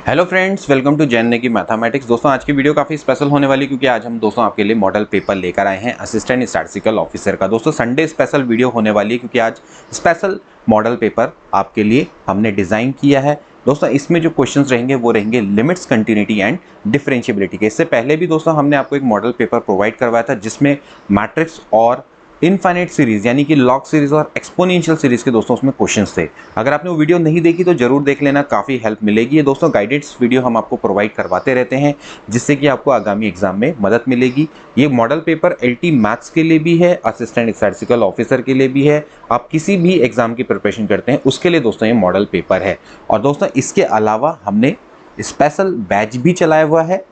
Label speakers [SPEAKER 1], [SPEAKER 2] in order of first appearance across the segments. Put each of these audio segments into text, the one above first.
[SPEAKER 1] Hello friends, welcome to Jain Negi mathematics. दोस्तों आज की वीडियो काफ़ी स्पेशल होने वाली क्योंकि आज हम दोस्तों आपके लिए मॉडल पेपर लेकर आए हैं असिस्टेंट स्टैटिस्टिकल ऑफिसर का। दोस्तों संडे स्पेशल वीडियो होने वाली है क्योंकि आज स्पेशल मॉडल पेपर आपके लिए हमने डिज़ाइन किया है। दोस्तों इसमें जो क्वेश्चंस रहेंगे वो रहेंगे लिमिट्स, कंटिन्यूटी एंड डिफरेंशिएबिलिटी के। इससे पहले भी दोस्तों हमने आपको एक मॉडल पेपर प्रोवाइड करवाया था जिसमें मैट्रिक्स और इनफाइनाइट सीरीज यानी कि लॉग सीरीज और एक्सपोनेंशियल सीरीज के दोस्तों उसमें क्वेश्चंस थे। अगर आपने वो वीडियो नहीं देखी तो जरूर देख लेना, काफ़ी हेल्प मिलेगी। ये दोस्तों गाइडेड्स वीडियो हम आपको प्रोवाइड करवाते रहते हैं जिससे कि आपको आगामी एग्जाम में मदद मिलेगी। ये मॉडल पेपर एलटी मैथ्स के लिए भी है, असिस्टेंट स्टैटिस्टिकल ऑफिसर के लिए भी है। आप किसी भी एग्जाम की प्रिपरेशन करते हैं उसके लिए दोस्तों ये मॉडल पेपर है। और दोस्तों इसके अलावा हमने स्पेशल बैच भी चलाया हुआ है।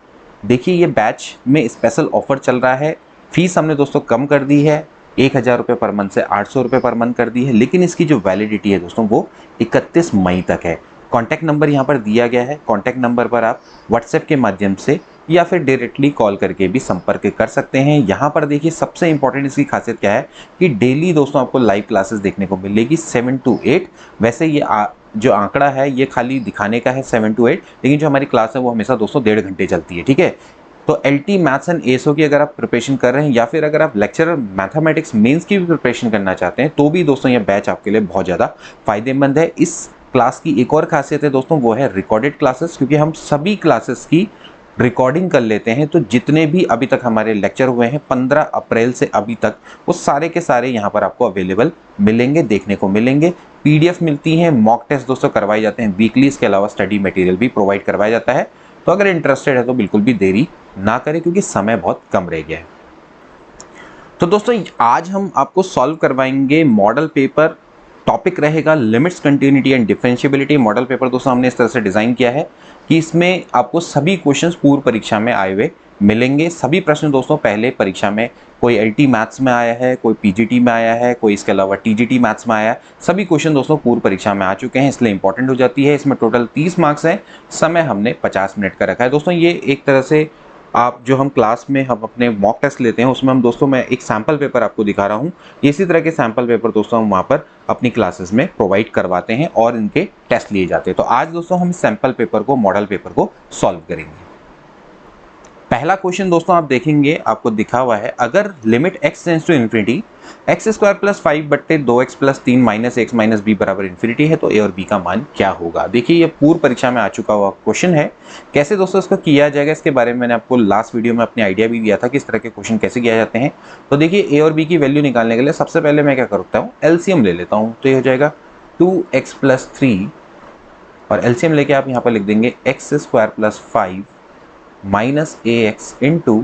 [SPEAKER 1] देखिए ये बैच में स्पेशल ऑफर चल रहा है। फीस हमने दोस्तों कम कर दी है, 1000 रुपये पर मंथ से 800 रुपये पर मंथ कर दी है, लेकिन इसकी जो वैलिडिटी है दोस्तों वो 31 मई तक है। कॉन्टैक्ट नंबर यहाँ पर दिया गया है। कॉन्टैक्ट नंबर पर आप व्हाट्सएप के माध्यम से या फिर डायरेक्टली कॉल करके भी संपर्क कर सकते हैं। यहाँ पर देखिए सबसे इंपॉर्टेंट इसकी खासियत क्या है कि डेली दोस्तों आपको लाइव क्लासेस देखने को मिलेगी 7 to 8। वैसे ये जो आंकड़ा है ये खाली दिखाने का है 7 to 8, लेकिन जो हमारी क्लास है वो हमेशा दोस्तों 1.5 घंटे चलती है। ठीक है, तो एलटी मैथ्स एंड एसओ की अगर आप प्रिपरेशन कर रहे हैं या फिर अगर आप लेक्चरर मैथमेटिक्स मेंस की भी प्रिपरेशन करना चाहते हैं तो भी दोस्तों ये बैच आपके लिए बहुत ज़्यादा फायदेमंद है। इस क्लास की एक और खासियत है दोस्तों, वो है रिकॉर्डेड क्लासेस, क्योंकि हम सभी क्लासेस की रिकॉर्डिंग कर लेते हैं। तो जितने भी अभी तक हमारे लेक्चर हुए हैं 15 अप्रैल से अभी तक, वो सारे के सारे यहाँ पर आपको अवेलेबल मिलेंगे, देखने को मिलेंगे। पीडीएफ मिलती हैं, मॉक टेस्ट दोस्तों करवाए जाते हैं वीकली, इसके अलावा स्टडी मटेरियल भी प्रोवाइड करवाया जाता है। तो अगर इंटरेस्टेड है तो बिल्कुल भी देरी ना करें क्योंकि समय बहुत कम रह गया है। तो दोस्तों आज हम आपको सॉल्व करवाएंगे मॉडल पेपर। टॉपिक रहेगा limits, continuity and differentiability. Model paper दोस्तों हमने इस तरह से डिजाइन किया है कि इसमें आपको सभी क्वेश्चंस पूर्व परीक्षा में आए हुए मिलेंगे। सभी प्रश्न दोस्तों पहले परीक्षा में कोई एलटी मैथ्स में आया है, कोई पीजीटी में आया है, कोई इसके अलावा टीजीटी मैथ्स में आया है। सभी क्वेश्चन दोस्तों पूर्व परीक्षा में आ चुके हैं, इसलिए इंपॉर्टेंट हो जाती है। इसमें टोटल 30 मार्क्स है, समय हमने 50 मिनट का रखा है। दोस्तों ये एक तरह से आप जो हम क्लास में हम अपने मॉक टेस्ट लेते हैं उसमें हम दोस्तों मैं एक सैम्पल पेपर आपको दिखा रहा हूँ। इसी तरह के सैम्पल पेपर दोस्तों हम वहाँ पर अपनी क्लासेस में प्रोवाइड करवाते हैं और इनके टेस्ट लिए जाते हैं। तो आज दोस्तों हम सैम्पल पेपर को, मॉडल पेपर को सॉल्व करेंगे। पहला क्वेश्चन दोस्तों आप देखेंगे, आपको दिखा हुआ है, अगर limit x tends to infinity x square plus 5 बट्टे 2x plus 3 minus x minus b बराबर इन्फिनिटी है तो a और b का मान क्या होगा। देखिए ये पूर्व परीक्षा में आ चुका हुआ क्वेश्चन है। कैसे दोस्तों इसको किया जाएगा इसके बारे में मैंने आपको लास्ट वीडियो में अपने आइडिया भी दिया था कि इस तरह के क्वेश्चन कैसे किया जाते हैं। तो देखिए a और b की वैल्यू निकालने के लिए सबसे पहले मैं क्या करता हूँ, एलसीएम ले लेता हूँ। तो ये हो जाएगा 2x प्लस 3 और एलसीएम लेके आप यहाँ पर लिख देंगे x square plus 5 minus a x into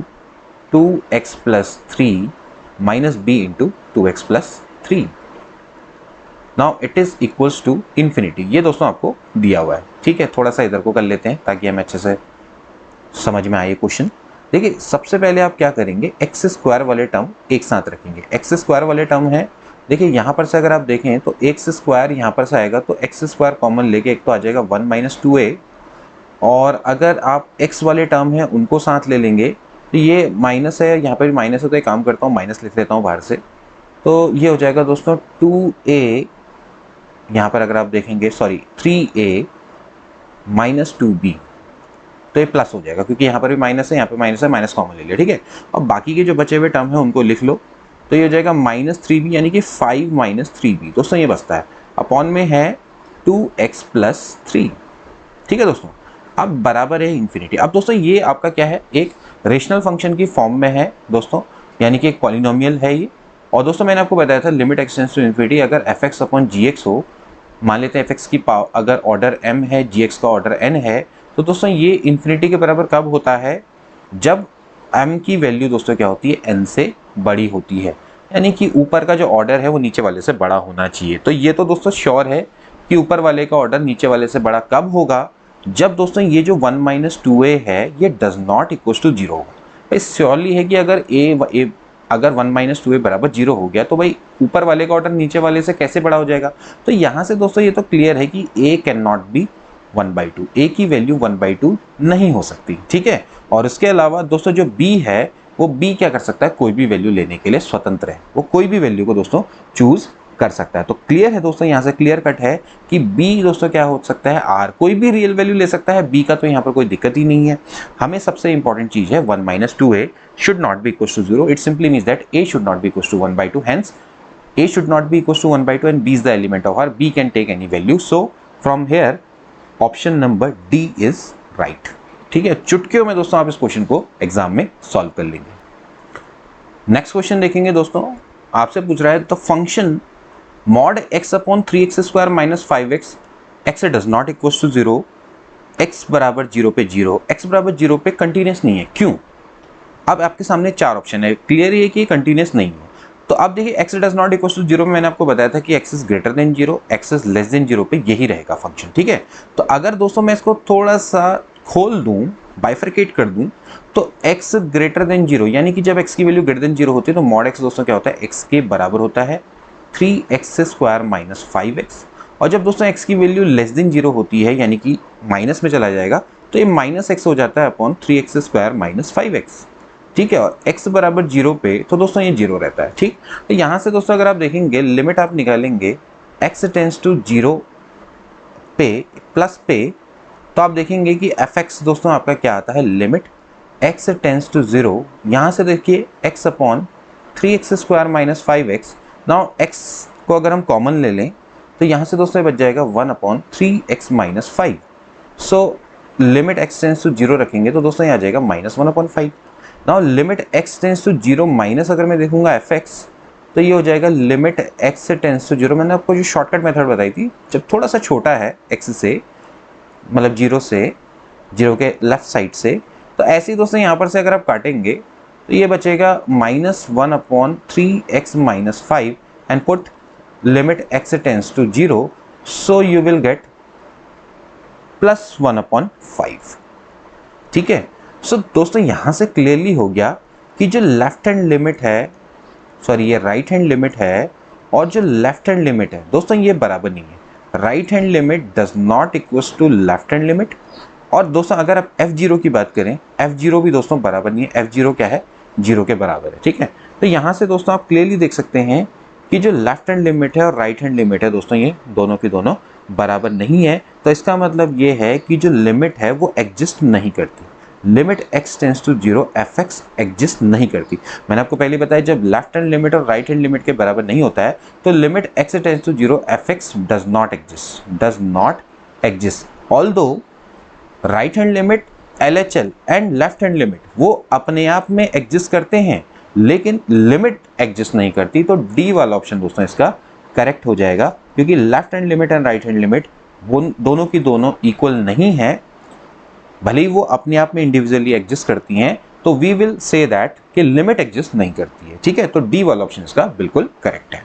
[SPEAKER 1] 2x plus 3 minus b into 2x plus 3। Now it is equals to infinity. ये दोस्तों आपको दिया हुआ है। ठीक है, थोड़ा सा इधर को कर लेते हैं ताकि हमें अच्छे से समझ में आए क्वेश्चन। देखिए सबसे पहले आप क्या करेंगे, एक्स स्क्वायर वाले टर्म एक साथ रखेंगे। एक्स स्क्वायर वाले टर्म है, देखिए यहाँ पर से अगर आप देखें तो एक्स स्क्वायर यहाँ पर से आएगा तो एक्स स्क्वायर कॉमन लेके एक तो आ जाएगा 1 माइनस 2a, और अगर आप x वाले टर्म हैं उनको साथ ले लेंगे तो ये माइनस है, यहाँ पर भी माइनस है तो एक काम करता हूँ माइनस लिख लेता हूँ बाहर से। तो ये हो जाएगा दोस्तों 2a, यहाँ पर अगर आप देखेंगे 3a माइनस 2b, तो ये प्लस हो जाएगा क्योंकि यहाँ पर भी माइनस है, यहाँ पे माइनस है, माइनस कॉमन ले लिया। ठीक है, और बाकी के जो बचे हुए टर्म है उनको लिख लो। तो ये हो जाएगा माइनस 3b यानी कि 5 माइनस 3b दोस्तों ये बचता है, अपॉन में है 2x प्लस 3। ठीक है दोस्तों, अब बराबर है इन्फिनिटी। अब दोस्तों ये आपका क्या है, एक रेशनल फंक्शन की फॉर्म में है दोस्तों, यानी कि एक पॉलिनोमियल है ये। और दोस्तों मैंने आपको बताया था limit x tends to infinity, अगर f x upon g x हो, मान लेते हैं एफ एक्स की पावर अगर ऑर्डर m है, जी एक्स का ऑर्डर n है, तो दोस्तों ये इन्फिनिटी के बराबर कब होता है, जब m की वैल्यू दोस्तों क्या होती है, n से बड़ी होती है। यानी कि ऊपर का जो ऑर्डर है वो नीचे वाले से बड़ा होना चाहिए। तो ये तो दोस्तों श्योर है कि ऊपर वाले का ऑर्डर नीचे वाले से बड़ा कब होगा, जब दोस्तों ये जो 1 माइनस 2a है ये डज नॉट इक्वल टू 0 होगा। भाई श्योरली है कि अगर अगर 1 माइनस 2a बराबर 0 हो गया तो भाई ऊपर वाले का ऑर्डर नीचे वाले से कैसे बड़ा हो जाएगा। तो यहाँ से दोस्तों ये तो क्लियर है कि a can not be 1/2, a की वैल्यू 1/2 नहीं हो सकती। ठीक है, और इसके अलावा दोस्तों जो b है वो b क्या कर सकता है, कोई भी वैल्यू लेने के लिए स्वतंत्र है, वो कोई भी वैल्यू को दोस्तों चूज कर सकता है। तो क्लियर है दोस्तों, यहाँ से क्लियर कट है कि बी दोस्तों क्या हो सकता है, आर, कोई भी रियल वैल्यू ले सकता है बी का, तो यहाँ पर कोई दिक्कत ही नहीं है। हमें सबसे इंपॉर्टेंट चीज है 1 - 2a should not be equals to 0. It simply means that a should not be equals to 1/2. Hence a should not be equals to 1/2 and b is the element of R. b can take any value. So from here option number D is right. ठीक है, चुटकियों में दोस्तों आप इस question को exam में solve कर लेंगे। नेक्स्ट क्वेश्चन देखेंगे दोस्तों, आपसे पूछ रहा है the function mod x upon 3x square minus 5x x does not equal to 0, x बराबर 0 पे 0, x बराबर 0 पे कंटिन्यूस नहीं है, क्यों? अब आपके सामने चार ऑप्शन है, क्लियर है कि कंटिन्यूस नहीं है। तो आप देखिए x does not equal to 0 में मैंने आपको बताया था कि x is greater than 0, x is less than 0 पे यही रहेगा फंक्शन, ठीक है। तो अगर दोस्तों मैं इसको थोड़ा सा खोल दूं, बाइफरकेट कर दूं, तो x ग्रेटर देन 0 यानी कि जब x की वैल्यू ग्रेटर देन 0 होती है तो मॉड x दोस्तों क्या होता है, x के बराबर होता है 3x स्क्वायर माइनस 5x। और जब दोस्तों x की वैल्यू लेस देन 0 होती है यानी कि माइनस में चला जाएगा तो ये माइनस x हो जाता है upon 3x square minus 5x, ठीक है। और x बराबर 0 पे तो दोस्तों ये 0 रहता है, ठीक। तो यहाँ से दोस्तों अगर आप देखेंगे लिमिट आप निकालेंगे x टेंड्स टू 0 पे प्लस पे, तो आप देखेंगे कि fx दोस्तों आपका क्या आता है, लिमिट x टेंड्स टू 0, यहाँ से देखिए x upon 3x square minus 5x। Now x को अगर हम कॉमन ले लें तो यहाँ से दोस्तों बच जाएगा 1 upon 3x minus 5। So limit x tends to 0 रखेंगे तो दोस्तों यहाँ आ जाएगा minus 1 upon 5। Now limit x tends to 0 minus अगर मैं देखूंगा fx तो ये हो जाएगा लिमिट x टेंड्स टू 0। मैंने आपको जो शॉर्टकट मेथड बताई थी, जब थोड़ा सा छोटा है x से, मतलब 0 से, 0 के लेफ्ट साइड से, तो ऐसे ही दोस्तों यहाँ पर से अगर आप काटेंगे तो ये बचेगा minus 1 upon 3x minus 5 and put limit x tends to 0, so you will get plus 1 upon 5, ठीक है। सो दोस्तों यहाँ से क्लियरली हो गया कि जो लेफ्ट हैंड लिमिट है, सॉरी ये राइट हैंड लिमिट है, और जो लेफ्ट हैंड लिमिट है दोस्तों ये बराबर नहीं है। Right hand limit does not equals to left hand limit. और दोस्तों अगर आप f0 की बात करें, f0 भी दोस्तों बराबर नहीं है, f0 क्या है, 0 के बराबर है, ठीक है। तो यहाँ से दोस्तों आप क्लियरली देख सकते हैं कि जो लेफ्ट हैंड लिमिट है और राइट हैंड लिमिट है दोस्तों ये दोनों की दोनों बराबर नहीं है। तो इसका मतलब ये है कि जो लिमिट है वो एग्जिस्ट नहीं करती। Limit x tends to 0 fx exist नहीं करती। मैंने आपको पहले बताया जब लेफ्ट हैंड लिमिट और राइट हैंड लिमिट के बराबर नहीं होता है तो limit x tends to 0 fx does not exist. Although right hand limit LHL and left hand limit वो अपने आप में एग्जिस्ट करते हैं, लेकिन लिमिट एग्जिस्ट नहीं करती। तो डी वाला ऑप्शन दोस्तों इसका करेक्ट हो जाएगा, क्योंकि left hand limit and right hand limit वो दोनों की दोनों इक्वल नहीं है, भले ही वो अपने आप में इंडिविजुअली एग्जिस्ट करती हैं। तो वी विल से दैट कि लिमिट एग्जिस्ट नहीं करती है, ठीक है। तो डी वाला ऑप्शन इसका बिल्कुल करेक्ट है।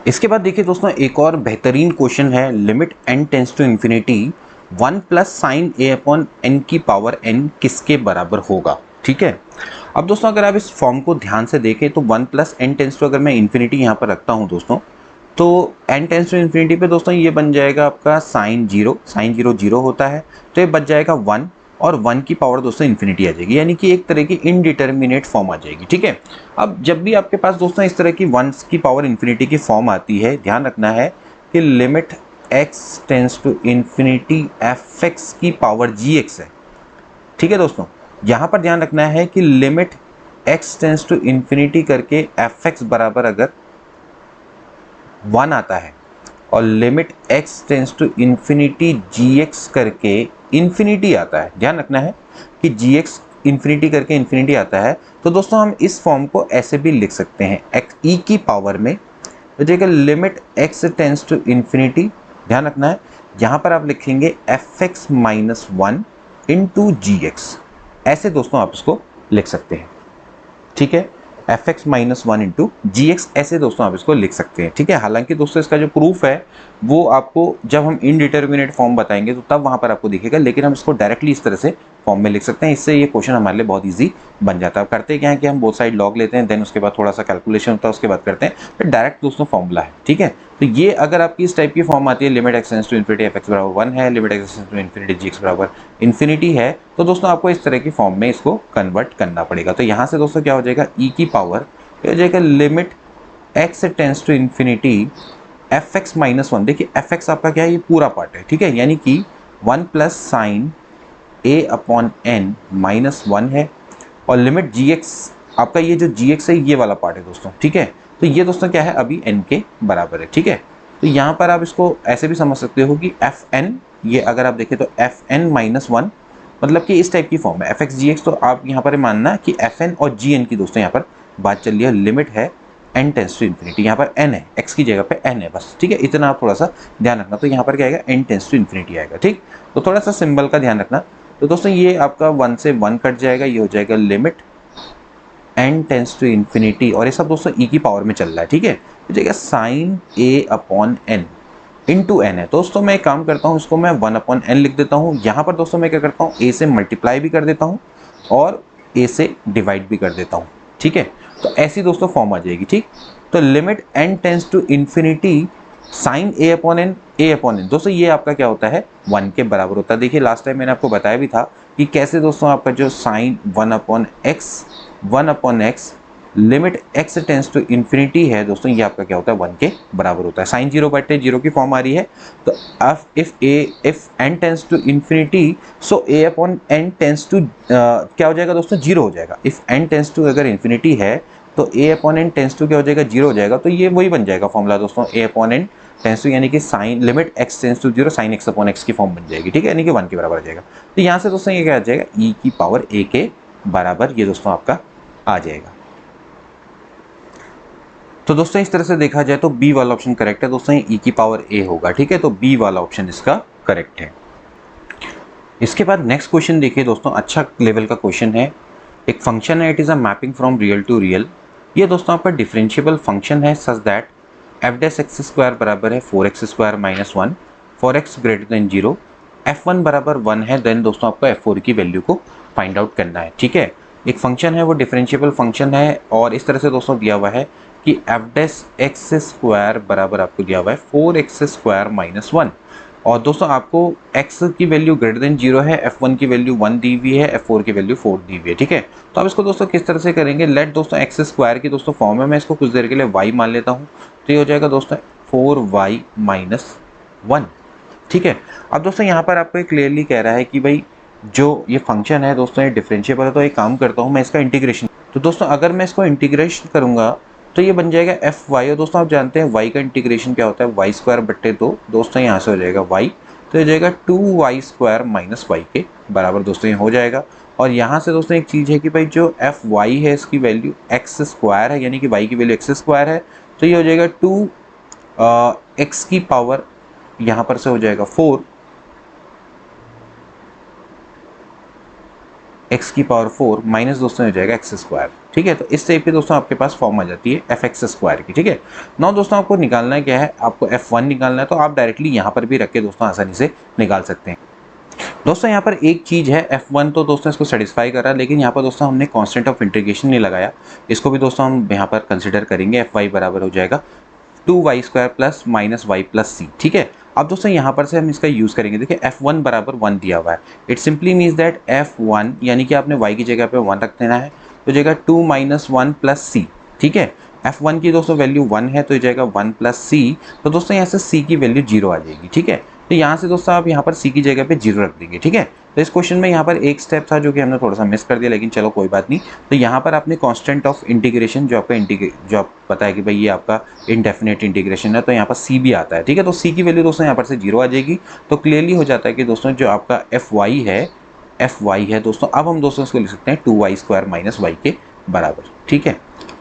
[SPEAKER 1] इसके बाद देखिए दोस्तों एक और बेहतरीन क्वेश्चन है, limit n tends to infinity 1 plus sine a upon n की पावर n किसके बराबर होगा, ठीक है। अब दोस्तों अगर आप इस फॉर्म को ध्यान से देखें तो 1 प्लस n टेंड्स टू, अगर मैं इन्फिनिटी यहाँ पर रखता हूँ दोस्तों, तो n टेंड्स टू इन्फिनिटी पे दोस्तों ये बन जाएगा आपका साइन 0 0 होता है, तो ये बच जाएगा 1 और 1 की पावर दोस्तों इन्फिनिटी आ जाएगी, यानी कि एक तरह की इनडिटर्मिनेट फॉर्म आ जाएगी, ठीक है। अब जब भी आपके पास दोस्तों इस तरह की 1 की पावर इन्फिनिटी की फॉर्म आती है, ध्यान रखना है कि limit x tends to infinity fx की पावर gx है, ठीक है दोस्तों। यहाँ पर ध्यान रखना है कि limit x tends to infinity करके fx बराबर अगर 1 आता है और limit x tends to infinity gx करके इन्फिनिटी आता है, ध्यान रखना है कि gx इन्फिनिटी करके इन्फिनिटी आता है, तो दोस्तों हम इस फॉर्म को ऐसे भी लिख सकते हैं x e की पावर में हो जाएगा limit x tends to infinity, ध्यान रखना है यहाँ पर आप लिखेंगे fx माइनस 1 इंटू gx, ऐसे दोस्तों आप इसको लिख सकते हैं, ठीक है। fx माइनस 1 इंटू gx, ऐसे दोस्तों आप इसको लिख सकते हैं, ठीक है। हालांकि दोस्तों इसका जो प्रूफ है वो आपको जब हम इनडिटर्मिनेट फॉर्म बताएंगे तो तब वहाँ पर आपको दिखेगा, लेकिन हम इसको डायरेक्टली इस तरह से फॉर्म में लिख सकते हैं। इससे ये क्वेश्चन हमारे लिए बहुत ईजी बन जाता है। अब करते क्या है कि हम बोथ साइड लॉग लेते हैं, देन उसके बाद थोड़ा सा कैलकुलेशन होता है, उसके बाद करते हैं, फिर डायरेक्ट दोस्तों फॉर्मूला है, ठीक है। तो ये अगर आपकी इस टाइप की फॉर्म आती है, limit x tends to infinity fx बराबर 1 है, limit x tends to infinity gx बराबर इन्फिनिटी है, तो दोस्तों आपको इस तरह की फॉर्म में इसको कन्वर्ट करना पड़ेगा। तो यहाँ से दोस्तों क्या हो जाएगा, e की पावर हो जाएगा limit x tends to infinity f x minus one, देखिए एफ एक्स आपका क्या है, ये पूरा पार्ट है, ठीक है, यानी कि 1 plus sign a upon N minus one है, और लिमिट जी एक्स, आपका ये जो जी एक्स है ये वाला पार्ट है दोस्तों, ठीक है। तो ये दोस्तों क्या है, अभी एन के बराबर है, ठीक है। तो यहाँ पर आप इसको ऐसे भी समझ सकते हो कि एफ एन, ये अगर आप देखें तो एफ एन माइनस वन, मतलब कि इस टाइप की फॉर्म है एफ एक्स जी एक्स। तो आप यहाँ पर मानना कि एफ एन और जी एन की दोस्तों यहाँ पर बात चल रही है, लिमिट है एन टेंस टू इन्फिनिटी, यहाँ पर एन है, एक्स की जगह पे एन है बस, ठीक है, इतना आप थोड़ा सा ध्यान रखना। तो यहाँ पर क्या आएगा, एन टेंस टू इन्फिनिटी आएगा, ठीक। तो थोड़ा सा सिंबल का ध्यान रखना। तो दोस्तों ये आपका 1 से 1 कट जाएगा, ये हो जाएगा limit n tends to infinity, और ये सब दोस्तों ई की पावर में चल रहा है, ठीक है। हो जाएगा sign a upon N into N है। दोस्तों मैं एक काम करता हूँ, इसको मैं 1 अपॉन एन लिख देता हूँ। यहाँ पर दोस्तों मैं क्या करता हूँ, ए से मल्टीप्लाई भी कर देता हूँ और ए से डिवाइड भी कर देता हूँ, ठीक है। तो ऐसी दोस्तों फॉर्म आ जाएगी, ठीक। तो limit n tends to infinity sine a upon n, a upon n, दोस्तों ये आपका क्या होता है, 1 के बराबर होता है। देखिए लास्ट टाइम मैंने आपको बताया भी था कि कैसे दोस्तों आपका जो sine 1 upon x limit x tends to infinity है दोस्तों, ये आपका क्या होता है, 1 के बराबर होता है। साइन 0/0 की फॉर्म आ रही है। तो if n tends to infinity, so a upon n tends to क्या हो जाएगा दोस्तों, 0 हो जाएगा। इफ एन टेंस टू अगर इन्फिनिटी है तो a upon n tends to क्या हो जाएगा, 0 हो जाएगा। तो ये वही बन जाएगा फॉर्मूला दोस्तों, a upon n tends to, यानी कि sine limit x tends to 0 sine x upon x की फॉर्म बन जाएगी, ठीक है, यानी कि 1 के बराबर आ जाएगा। तो यहाँ से दोस्तों ये क्या आ जाएगा, ई की पावर ए के बराबर, ये दोस्तों आपका आ जाएगा। तो दोस्तों इस तरह से देखा जाए तो बी वाला ऑप्शन करेक्ट है दोस्तों, ई की पावर ए होगा, ठीक है। तो बी वाला ऑप्शन इसका करेक्ट है। इसके बाद नेक्स्ट क्वेश्चन देखिए दोस्तों, अच्छा लेवल का क्वेश्चन है। एक फंक्शन है, it is a mapping from real to real. ये दोस्तों आपका डिफरेंशिएबल फंक्शन है such that f dash x square बराबर है 4x square minus 1 for x greater than 0, f1 बराबर 1 है, देन दोस्तों आपको f4 की वैल्यू को फाइंड आउट करना है, ठीक है। एक फंक्शन है, वो डिफरेंशिएबल फंक्शन है, और इस तरह से दोस्तों दिया हुआ है कि एफ डैश एक्स स्क्वायर बराबर आपको दिया हुआ है 4x स्क्वायर माइनस 1, और दोस्तों आपको x की वैल्यू ग्रेटर देन 0 है, f1 की वैल्यू 1 दी हुई है, f4 की वैल्यू 4 दी हुई है, ठीक है। तो अब इसको दोस्तों किस तरह से करेंगे, लेट दोस्तों एक्स स्क्वायर की दोस्तों फॉर्म में मैं इसको कुछ देर के लिए y मान लेता हूँ। तो ये हो जाएगा दोस्तों 4y माइनस 1, ठीक है। अब दोस्तों यहाँ पर आपको क्लियरली कह रहा है कि भाई जो ये फंक्शन है दोस्तों ये डिफरेंशिएबल है। तो एक काम करता हूँ मैं इसका इंटीग्रेशन, तो दोस्तों अगर मैं इसको इंटीग्रेशन करूँगा तो ये बन जाएगा एफ वाई, और दोस्तों आप जानते हैं y का इंटीग्रेशन क्या होता है, वाई स्क्वायर बट्टे 2, दोस्तों यहाँ से हो जाएगा y, तो ये जाएगा 2y स्क्वायर माइनस वाई के बराबर दोस्तों ये हो जाएगा। और यहाँ से दोस्तों एक चीज़ है कि भाई जो एफ वाई है इसकी वैल्यू एक्स स्क्वायर है, यानी कि y की वैल्यू एक्स स्क्वायर है, तो ये हो जाएगा 2x की पावर, यहाँ पर से हो जाएगा 4 x की पावर 4 माइनस दोस्तों हो जाएगा एक्स स्क्वायर, ठीक है। तो इस टाइप की दोस्तों आपके पास फॉर्म आ जाती है एफ एक्स स्क्वायर की, ठीक है। नाउ दोस्तों आपको निकालना है क्या है, आपको f1 निकालना है, तो आप डायरेक्टली यहाँ पर भी रख के दोस्तों आसानी से निकाल सकते हैं। दोस्तों यहाँ पर एक चीज़ है, f1 तो दोस्तों इसको सेटिस्फाई कर रहा है, लेकिन यहाँ पर दोस्तों हमने कांस्टेंट ऑफ इंटीग्रेशन नहीं लगाया, इसको भी दोस्तों हम यहाँ पर कंसिडर करेंगे। एफ वाई बराबर हो जाएगा 2y square plus minus y plus c, ठीक है। अब दोस्तों यहाँ पर से हम इसका यूज़ करेंगे, देखिए f1 बराबर 1 दिया हुआ है, it simply means that f1 यानी कि आपने y की जगह पे 1 रख देना है, तो जाएगा 2 माइनस 1 प्लस सी, ठीक है। f1 की दोस्तों वैल्यू 1 है, तो ये जाएगा 1 प्लस सी, तो दोस्तों यहाँ से c की वैल्यू 0 आ जाएगी, ठीक है। तो यहाँ से दोस्तों आप यहाँ पर c की जगह पे 0 रख देंगे, ठीक है। तो इस क्वेश्चन में यहाँ पर एक स्टेप था जो कि हमने थोड़ा सा मिस कर दिया, लेकिन चलो कोई बात नहीं। तो यहाँ पर आपने कांस्टेंट ऑफ इंटीग्रेशन जो आपका जो आप पता है कि भाई ये आपका इनडेफिनेट इंटीग्रेशन है, तो यहाँ पर c भी आता है, ठीक है। तो c की वैल्यू दोस्तों यहाँ पर से 0 आ जाएगी। तो क्लियरली हो जाता है कि दोस्तों जो आपका एफ वाई है दोस्तों, अब हम दोस्तों इसको लिख सकते हैं 2y स्क्वायर माइनस वाई के बराबर, ठीक है।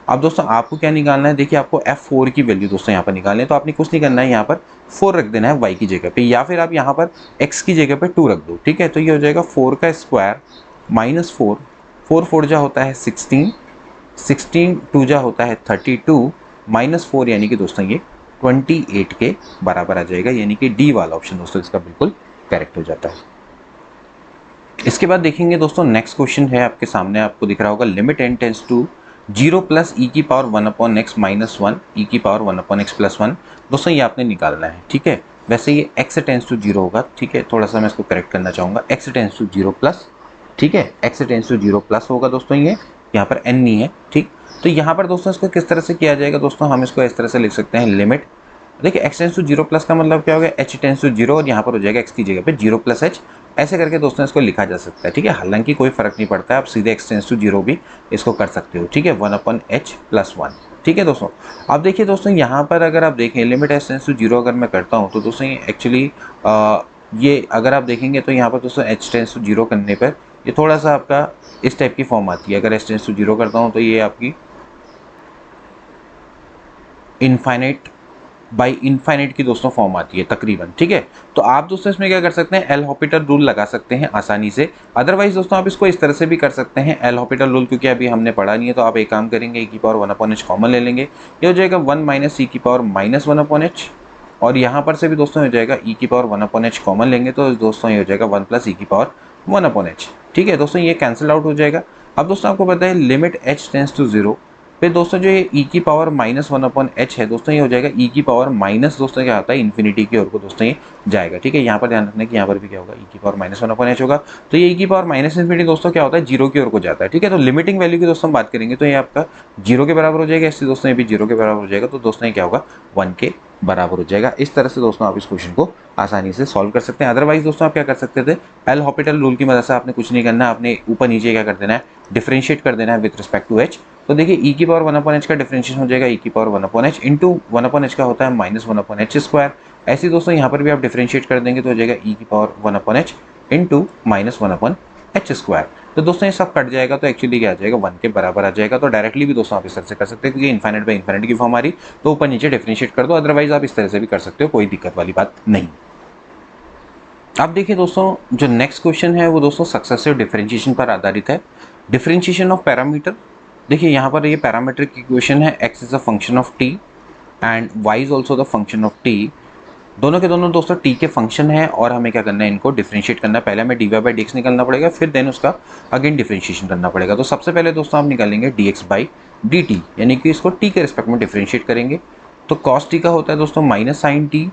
[SPEAKER 1] अब दोस्तों आपको क्या निकालना है, देखिए आपको f4 की वैल्यू दोस्तों यहाँ पर निकालनी है, तो आपने कुछ नहीं करना है, यहाँ पर 4 रख देना है y की जगह पे, या फिर आप यहाँ पर x की जगह पे 2 रख दो, ठीक है। तो ये हो जाएगा 4 का स्क्वायर माइनस 4, 4 4 जा होता है 16, 16 2 जा होता है 32 माइनस 4, यानी कि दोस्तों ये 28 के बराबर आ जाएगा, यानी कि डी वाला ऑप्शन दोस्तों इसका बिल्कुल करेक्ट हो जाता है। इसके बाद देखेंगे दोस्तों नेक्स्ट क्वेश्चन है आपके सामने, आपको दिख रहा होगा limit n tends to 0 plus e की power 1 upon x minus 1 e की पावर 1 अपॉन एक्स प्लस 1, दोस्तों ये आपने निकालना है, ठीक है। वैसे ये x टेंस टू 0 होगा, ठीक है, थोड़ा सा मैं इसको करेक्ट करना चाहूँगा, x टेंस टू 0 प्लस, ठीक है, x टेंस टू 0 प्लस होगा दोस्तों ये, यहाँ पर n नहीं है, ठीक। तो यहाँ पर दोस्तों इसको किस तरह से किया जाएगा दोस्तों, हम इसको इस तरह से लिख सकते हैं लिमिट, देखिए x टेंस टू 0 प्लस का मतलब क्या होगा, h टेंस टू 0 और यहाँ पर हो जाएगा x की जगह पे 0 प्लस h, ऐसे करके दोस्तों इसको लिखा जा सकता है, ठीक है। हालांकि कोई फर्क नहीं पड़ता है, आप सीधे x टेंस टू 0 भी इसको कर सकते हो, ठीक है, 1/h प्लस 1, ठीक है दोस्तों। अब देखिए दोस्तों यहाँ पर अगर आप देखें लिमिट h टेंस टू 0 अगर मैं करता हूँ तो दोस्तों ये एक्चुअली ये अगर आप देखेंगे तो यहाँ पर दोस्तों h टेंस टू 0 करने पर ये थोड़ा सा आपका इस टाइप की फॉर्म आती है। अगर h टेंस टू 0 करता हूँ तो ये आपकी इनफाइनाइट बाई इनफाइनाइट की दोस्तों फॉर्म आती है तकरीबन, ठीक है। तो आप दोस्तों इसमें क्या कर सकते हैं, एल हॉपिटल रूल लगा सकते हैं आसानी से। अदरवाइज दोस्तों आप इसको इस तरह से भी कर सकते हैं एल हॉपिटल रूल, क्योंकि अभी हमने पढ़ा नहीं है तो आप एक काम करेंगे, e की पावर 1/h कॉमन ले लेंगे, ये हो जाएगा 1 माइनस e की पावर माइनस 1/h, और यहाँ पर से भी दोस्तों हो जाएगा e की पावर 1/h कॉमन लेंगे तो दोस्तों ये हो जाएगा 1 प्लस e की पावर 1/h, ठीक है दोस्तों, ये कैंसिल आउट हो जाएगा। अब दोस्तों आपको पता है लिमिट h टेंस टू 0, फिर दोस्तों जो ये e की पावर माइनस 1/h है दोस्तों, ये हो जाएगा e की पावर माइनस दोस्तों क्या होता है इन्फिनिटी की ओर को दोस्तों ये जाएगा, ठीक है। यहाँ पर ध्यान रखना कि यहाँ पर भी क्या होगा, e की पावर माइनस 1/h होगा, तो ये e की पावर माइनस इन्फिनिटी दोस्तों क्या होता है 0 की ओर को जाता है, ठीक है। तो लिमिटिंग वैल्यू की दोस्तों हम बात करेंगे तो ये आपका 0 के बराबर हो जाएगा, इससे दोस्तों ये भी 0 के बराबर हो जाएगा, तो दोस्तों ये क्या होगा 1 के बराबर हो जाएगा। इस तरह से दोस्तों आप इस क्वेश्चन को आसानी से सॉल्व कर सकते हैं। अदरवाइज दोस्तों आप क्या कर सकते थे, एल हॉपिटल रूल की मदद से आपने कुछ नहीं करना, आपने ऊपर नीचे क्या कर देना है, डिफरेंशिएट कर देना है विद रिस्पेक्ट टू h। तो देखिए e की पावर 1/h का डिफरेंशिएशन हो जाएगा e की पावर 1/h इंटू 1/h का होता है माइनस 1/h स्क्वायर। ऐसे दोस्तों यहाँ पर भी आप डिफरेंशिएट कर देंगे तो हो जाएगा e की power 1/h into minus 1/h square. तो दोस्तों ये सब कट जाएगा तो एक्चुअली क्या आ जाएगा 1 के बराबर आ जाएगा। तो डायरेक्टली भी दोस्तों आप इस तरह से कर सकते हैं, क्योंकि इनफाइनाइट बाई इनफाइनाइट की फॉर्म आ रही तो ऊपर नीचे डिफरेंशिएट कर दो, अदरवाइज आप इस तरह से भी कर सकते हो, कोई दिक्कत वाली बात नहीं। अब देखिए दोस्तों जो नेक्स्ट क्वेश्चन है वो दोस्तों सक्सेसिव डिफरेंशिएशन पर आधारित है। डिफरेंशिएशन ऑफ पैरामीटर, देखिए यहाँ पर ये पैरामीट्रिक इक्वेशन है, x is a function of t and y is also the function of t। दोनों के दोनों दोस्तों t के फंक्शन है और हमें क्या करना है, इनको डिफरेंशिएट करना है। पहले हमें dy बाई dx निकालना पड़ेगा, फिर देन उसका अगेन डिफरेंशिएशन करना पड़ेगा। तो सबसे पहले दोस्तों आप निकालेंगे dx बाई dt, यानी कि इसको t के रिस्पेक्ट में डिफरेंशिएट करेंगे। तो cos t का होता है दोस्तों माइनस साइन t,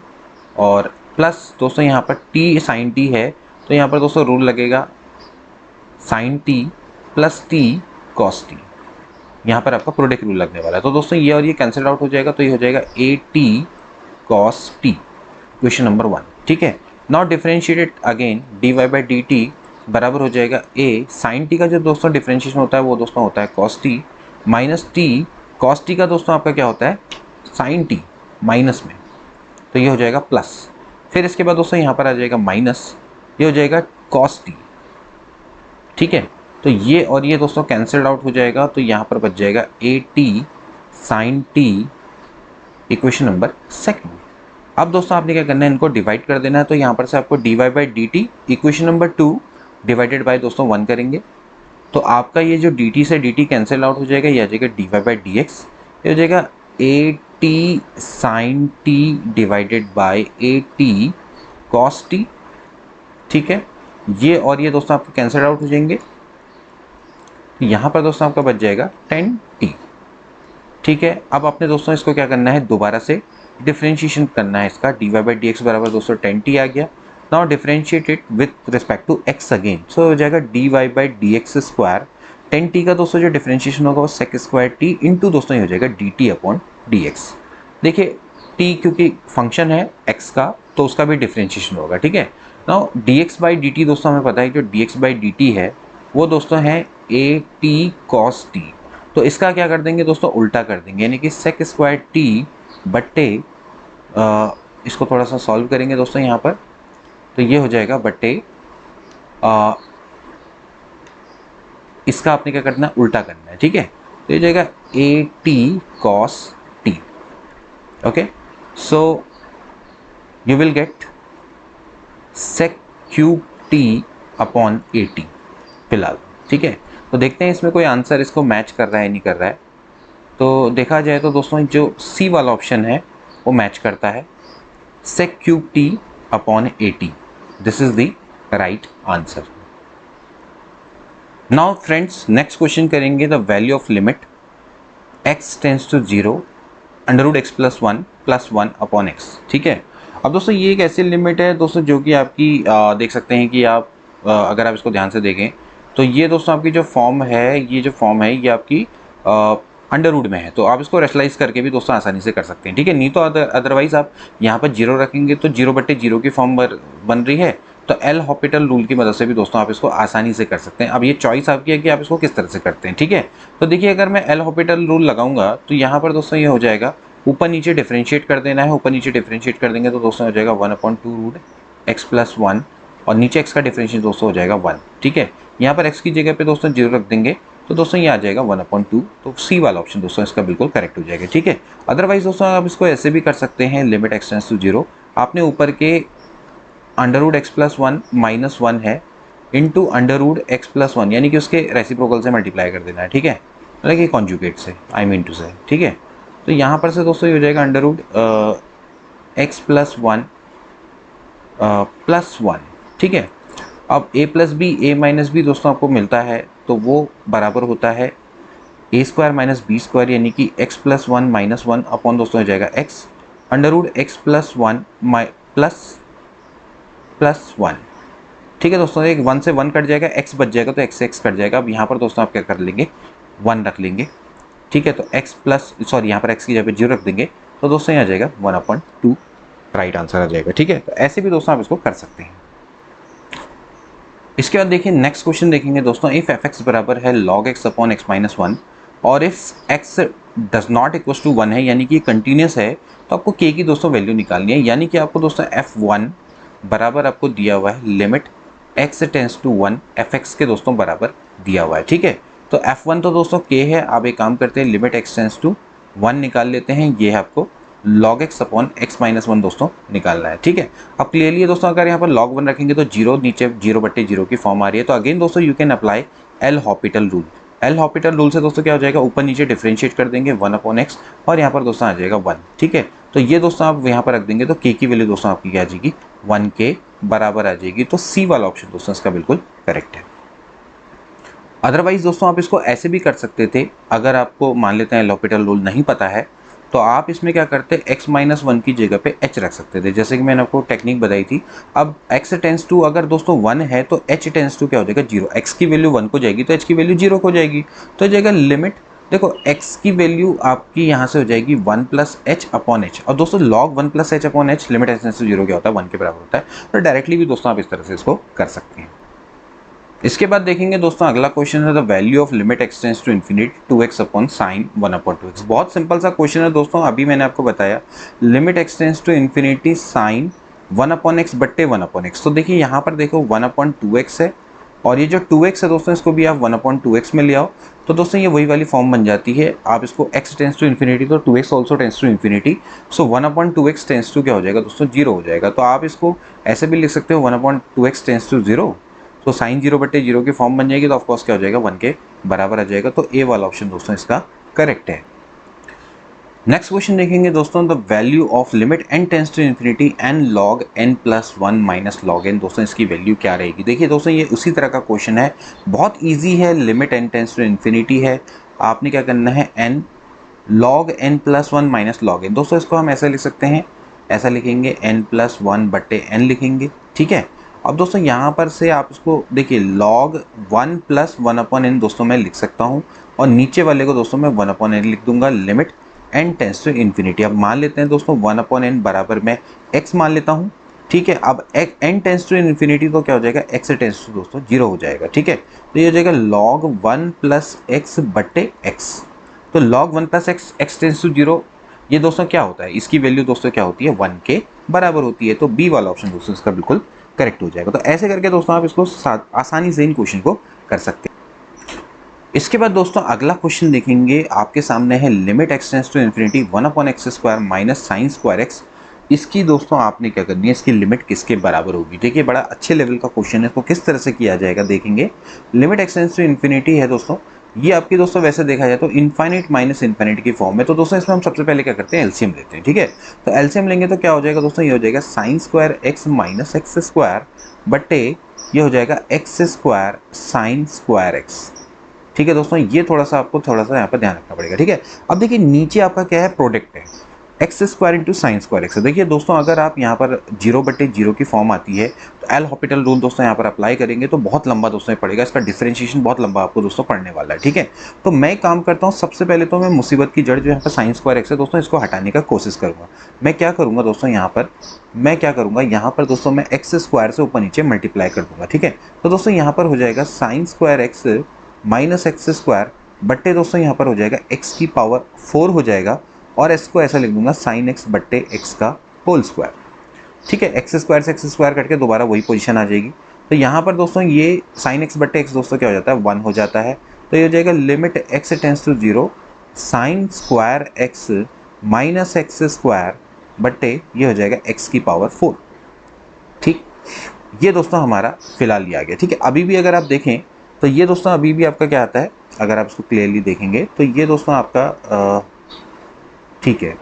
[SPEAKER 1] और प्लस दोस्तों यहाँ पर t साइन t है तो यहाँ पर दोस्तों रूल लगेगा साइन t प्लस t cos t, यहाँ पर आपका प्रोडक्ट रूल लगने वाला है। तो दोस्तों ये और ये कैंसिल आउट हो जाएगा, तो ये हो जाएगा a t cos t, question number 1, ठीक है। Now differentiated again d y by d t बराबर हो जाएगा ए साइन टी का जो दोस्तों डिफरेंशिएशन होता है वो दोस्तों होता है cos T minus T cos T का दोस्तों आपका क्या होता है साइन टी माइनस में, तो ये हो जाएगा प्लस। फिर इसके बाद दोस्तों यहाँ पर आ जाएगा माइनस, ये हो जाएगा कॉस टी, ठीक है। तो ये और ये दोस्तों कैंसिल्ड आउट हो जाएगा, तो यहाँ पर बच जाएगा a t sine t, equation number 2। अब दोस्तों आपने क्या करना है, इनको डिवाइड कर देना है। तो यहाँ पर से आपको d y by d t equation number 2 divided by दोस्तों 1 करेंगे, तो आपका ये जो डी टी से डी टी कैंसिल आउट हो जाएगा, ये आ जाएगा d y by d x, ये हो जाएगा a t sine t divided by a t cos t, ठीक है। ये और ये दोस्तों आपके कैंसिल आउट हो जाएंगे, यहाँ पर दोस्तों आपका बच जाएगा 10t, ठीक है। अब आपने दोस्तों इसको क्या करना है, दोबारा से डिफरेंशिएशन करना है इसका, d y by d x बराबर दोस्तों 10t आ गया। Now differentiate it with respect to x again, so हो जाएगा d y by d x square, 10t का दोस्तों जो डिफरेंशिएशन होगा वो सेक स्क्वायर t इंटू दोस्तों ये हो जाएगा D T upon D x. देखिए t क्योंकि फंक्शन है x का तो उसका भी डिफरेंशिएशन होगा, ठीक है। Now D x by d T दोस्तों हमें पता है जो D x by d T है वो दोस्तों है ए टी कॉस टी, तो इसका क्या कर देंगे दोस्तों उल्टा कर देंगे, यानी कि सेक स्क्वायर टी बट्टे इसको थोड़ा सा सॉल्व करेंगे दोस्तों यहाँ पर, तो ये हो जाएगा बट्टे इसका आपने क्या करना है उल्टा करना है, ठीक है। तो ये जाएगा a t cos t, okay. So you will get sec cube t upon a t फिलहाल, ठीक है। तो देखते हैं इसमें कोई आंसर इसको मैच कर रहा है नहीं कर रहा है। तो देखा जाए तो दोस्तों जो सी वाला ऑप्शन है वो मैच करता है, sec cube t upon a t, this is the right answer. Now friends next question करेंगे the value of limit x tends to 0 under root x plus 1 upon x, ठीक है। अब दोस्तों ये एक ऐसी लिमिट है दोस्तों जो कि आपकी देख सकते हैं कि आप अगर आप इसको ध्यान से देखें तो ये दोस्तों आपकी जो फॉर्म है, ये आपकी अंडर रूट में है, तो आप इसको रेशनलाइज करके भी दोस्तों आसानी से कर सकते हैं, ठीक है। नहीं तो अदरवाइज आप यहाँ पर 0 रखेंगे तो 0/0 की फॉर्म बन रही है। तो एल हॉपिटल रूल की मदद से भी दोस्तों आप इसको आसानी से कर सकते हैं। अब ये चॉइस आपकी है कि आप इसको किस तरह से करते हैं, ठीक है। तो देखिए, अगर मैं एल हॉपिटल रूल लगाऊंगा तो यहाँ पर दोस्तों ये हो जाएगा, ऊपर नीचे डिफरेंशिएट कर देना है। ऊपर नीचे डिफरेंशिएट कर देंगे तो दोस्तों हो जाएगा 1/2 रूट एक्स प्लस 1, और नीचे x का डिफरेंशियल दोस्तों हो जाएगा 1, ठीक है। यहाँ पर x की जगह पे दोस्तों 0 रख देंगे तो दोस्तों ये आ जाएगा 1/2। तो सी वाला ऑप्शन दोस्तों इसका बिल्कुल करेक्ट हो जाएगा, ठीक है। अदरवाइज दोस्तों आप इसको ऐसे भी कर सकते हैं, लिमिट x टेंड्स टू 0, आपने ऊपर के under root x plus 1 minus 1 है into under root x plus 1, यानी कि उसके रेसिप्रोकल से मल्टीप्लाई कर देना है, ठीक है, मतलब कि कॉन्जुगेट से, आई मीन टू से, ठीक है। तो यहाँ पर से दोस्तों ये हो जाएगा under root x plus 1 plus 1, ठीक है। अब a plus b, a minus b दोस्तों आपको मिलता है तो वो बराबर होता है a square minus b square, यानी कि एक्स प्लस 1 माइनस 1 अपॉन दोस्तों हो जाएगा x under root x plus 1 plus 1, ठीक है दोस्तों। एक 1 से 1 कट जाएगा, x बच जाएगा तो x से x कट जाएगा। अब यहाँ पर दोस्तों आप क्या कर लेंगे, 1 रख लेंगे, ठीक है। तो x प्लस यहाँ पर x की जगह पे 0 रख देंगे तो दोस्तों यहाँ आ जाएगा 1/2, राइट आंसर आ जाएगा, ठीक है। तो ऐसे भी दोस्तों आप इसको कर सकते हैं। इसके बाद देखिए नेक्स्ट क्वेश्चन देखेंगे दोस्तों, इफ एफ एक्स बराबर है log x upon x minus 1 और if x does not equal to 1 है, यानी कि कंटिन्यूस है, तो आपको k की दोस्तों वैल्यू निकालनी है। यानी कि आपको दोस्तों f1 बराबर आपको दिया हुआ है limit x tends to 1 fx के दोस्तों बराबर दिया हुआ है, ठीक है। तो f1 तो दोस्तों k है, आप एक काम करते हैं लिमिट x टेंस टू 1 निकाल लेते हैं, ये है आपको log x upon x minus 1 दोस्तों निकालना है, ठीक है। अब क्लियरली है दोस्तों, अगर यहाँ पर log 1 रखेंगे तो 0 नीचे 0/0 की फॉर्म आ रही है। तो अगेन दोस्तों you can apply L Hôpital rule. L Hôpital rule से दोस्तों क्या हो जाएगा, ऊपर नीचे डिफरेंशिएट कर देंगे 1/x और यहाँ पर दोस्तों आ जाएगा 1, ठीक है। तो ये दोस्तों आप यहाँ पर रख देंगे तो k की वैल्यू दोस्तों आपकी क्या आ जाएगी, 1 के बराबर आ जाएगी। तो सी वाला ऑप्शन दोस्तों इसका बिल्कुल करेक्ट है। अदरवाइज दोस्तों आप इसको ऐसे भी कर सकते थे, अगर आपको मान लेते हैं एल हॉपिटल रूल नहीं पता है तो आप इसमें क्या करते, x माइनस 1 की जगह पे h रख सकते थे, जैसे कि मैंने आपको टेक्निक बताई थी। अब x टेंस टू अगर दोस्तों 1 है तो h टेंस टू क्या हो जाएगा 0, x की वैल्यू 1 को जाएगी तो h की वैल्यू 0 को जाएगी। तो जाएगा लिमिट, देखो x की वैल्यू आपकी यहाँ से हो जाएगी 1 प्लस एच अपॉन एच, और दोस्तों log 1 plus h upon h limit h tends to 0 क्या होता है, 1 के बराबर होता है। तो डायरेक्टली भी दोस्तों आप इस तरह से इसको कर सकते हैं। इसके बाद देखेंगे दोस्तों अगला क्वेश्चन है the value of limit x tends to infinity 2x upon sine 1/2x। बहुत सिंपल सा क्वेश्चन है दोस्तों, अभी मैंने आपको बताया limit x tends to infinity sine 1/x बट्टे 1/x। तो देखिए यहाँ पर देखो 1/2x है, और ये जो 2x है दोस्तों इसको भी आप 1/2x में ले आओ तो दोस्तों ये वही वाली फॉर्म बन जाती है। आप इसको x टेंस टू इन्फिनिटी तो 2x also tends to infinity, so 1/2x tends to क्या हो जाएगा दोस्तों 0 हो जाएगा। तो आप इसको ऐसे भी लिख सकते हो 1/2x टेंस टू 0, तो साइन 0/0 की फॉर्म बन जाएगी तो ऑफकोर्स क्या हो जाएगा 1 के बराबर आ जाएगा। तो ए वाला ऑप्शन दोस्तों इसका करेक्ट है। नेक्स्ट क्वेश्चन देखेंगे दोस्तों the value of limit n tends to infinity n log n plus 1 minus log n, दोस्तों इसकी वैल्यू क्या रहेगी। देखिए दोस्तों ये उसी तरह का क्वेश्चन है, बहुत ईजी है। Limit n tends to infinity है, आपने क्या करना है n log n plus 1 minus log n। दोस्तों इसको हम ऐसा लिख सकते हैं, ऐसा लिखेंगे n प्लस 1 बट्टे n लिखेंगे, ठीक है। अब दोस्तों यहाँ पर से आप इसको देखिए log 1 प्लस 1/n दोस्तों मैं लिख सकता हूँ, और नीचे वाले को दोस्तों मैं 1/n लिख दूंगा limit n tends to infinity. अब मान लेते हैं दोस्तों 1/n बराबर मैं x मान लेता हूँ, ठीक है। अब n टेंस टू इन्फिनिटी तो क्या हो जाएगा x टेंस टू दोस्तों 0 हो जाएगा, ठीक है। तो ये हो जाएगा log 1 प्लस x बट्टे x। तो log 1 plus x tends to 0, ये दोस्तों क्या होता है, इसकी वैल्यू दोस्तों क्या होती है 1 के बराबर होती है। तो बी वाला ऑप्शन दोस्तों इसका बिल्कुल करेक्ट हो जाएगा। तो ऐसे करके दोस्तों आप इसको आसानी से इन क्वेश्चन को कर सकते हैं। इसके बाद दोस्तों अगला क्वेश्चन देखेंगे, आपके सामने है limit x tends to infinity 1/x square minus sine square x। इसकी दोस्तों आपने क्या करनी है, इसकी लिमिट किसके बराबर होगी। देखिए बड़ा अच्छे लेवल का क्वेश्चन है, इसको किस तरह से किया जाएगा देखेंगे। Limit x tends to infinity है दोस्तों, ये आपकी दोस्तों वैसे देखा जाए तो इनफाइनाइट माइनस इनफाइनाइट की फॉर्म में। तो दोस्तों इसमें हम सबसे पहले क्या करते हैं, एलसीएम लेते हैं, ठीक है। तो एलसीएम लेंगे तो क्या हो जाएगा दोस्तों, ये हो जाएगा sine square x minus x square बट्टे ये हो जाएगा x square sine square x, ठीक है दोस्तों। ये थोड़ा सा आपको यहाँ पर ध्यान रखना पड़ेगा, ठीक है। अब देखिए नीचे आपका क्या है, प्रोडक्ट है, x square into sine square x. देखिए दोस्तों, अगर आप यहाँ पर 0/0 की फॉर्म आती है तो एल हॉपिटल रूल दोस्तों यहाँ पर अप्लाई करेंगे तो बहुत लंबा दोस्तों ये पड़ेगा, इसका डिफरेंशिएशन बहुत लंबा आपको दोस्तों पढ़ने वाला है। ठीक है, तो मैं एक काम करता हूँ, सबसे पहले तो मैं मुसीबत की जड़ जो यहाँ पर साइन स्क्वायर एक्स है दोस्तों, इसको हटाने का कोशिश करूँगा। मैं क्या करूँगा दोस्तों, यहाँ पर दोस्तों मैं एक्स स्क्वायर से ऊपर नीचे मल्टीप्लाई कर दूंगा। ठीक है, तो दोस्तों यहाँ पर हो जाएगा sine square x minus x square बट्टे दोस्तों यहाँ पर हो जाएगा एक्स की पावर 4 हो जाएगा, और एस को ऐसा लिख दूंगा साइन एक्स बट्टे एक्स का होल स्क्वायर। ठीक है, एक्स स्क्वायर से एक्स स्क्वायर करके दोबारा वही पोजीशन आ जाएगी। तो यहाँ पर दोस्तों ये साइन एक्स बट्टे एक्स दोस्तों क्या हो जाता है, 1 हो जाता है। तो ये हो जाएगा limit x tends to 0 sine square x minus x square बट्टे ये हो जाएगा एक्स की पावर 4। ठीक, ये दोस्तों हमारा फिलहाल ये आ गया। ठीक है, अभी भी अगर आप देखें तो ये दोस्तों अभी भी आपका क्या आता है, अगर आप इसको क्लियरली देखेंगे तो ये दोस्तों आपका ठीक है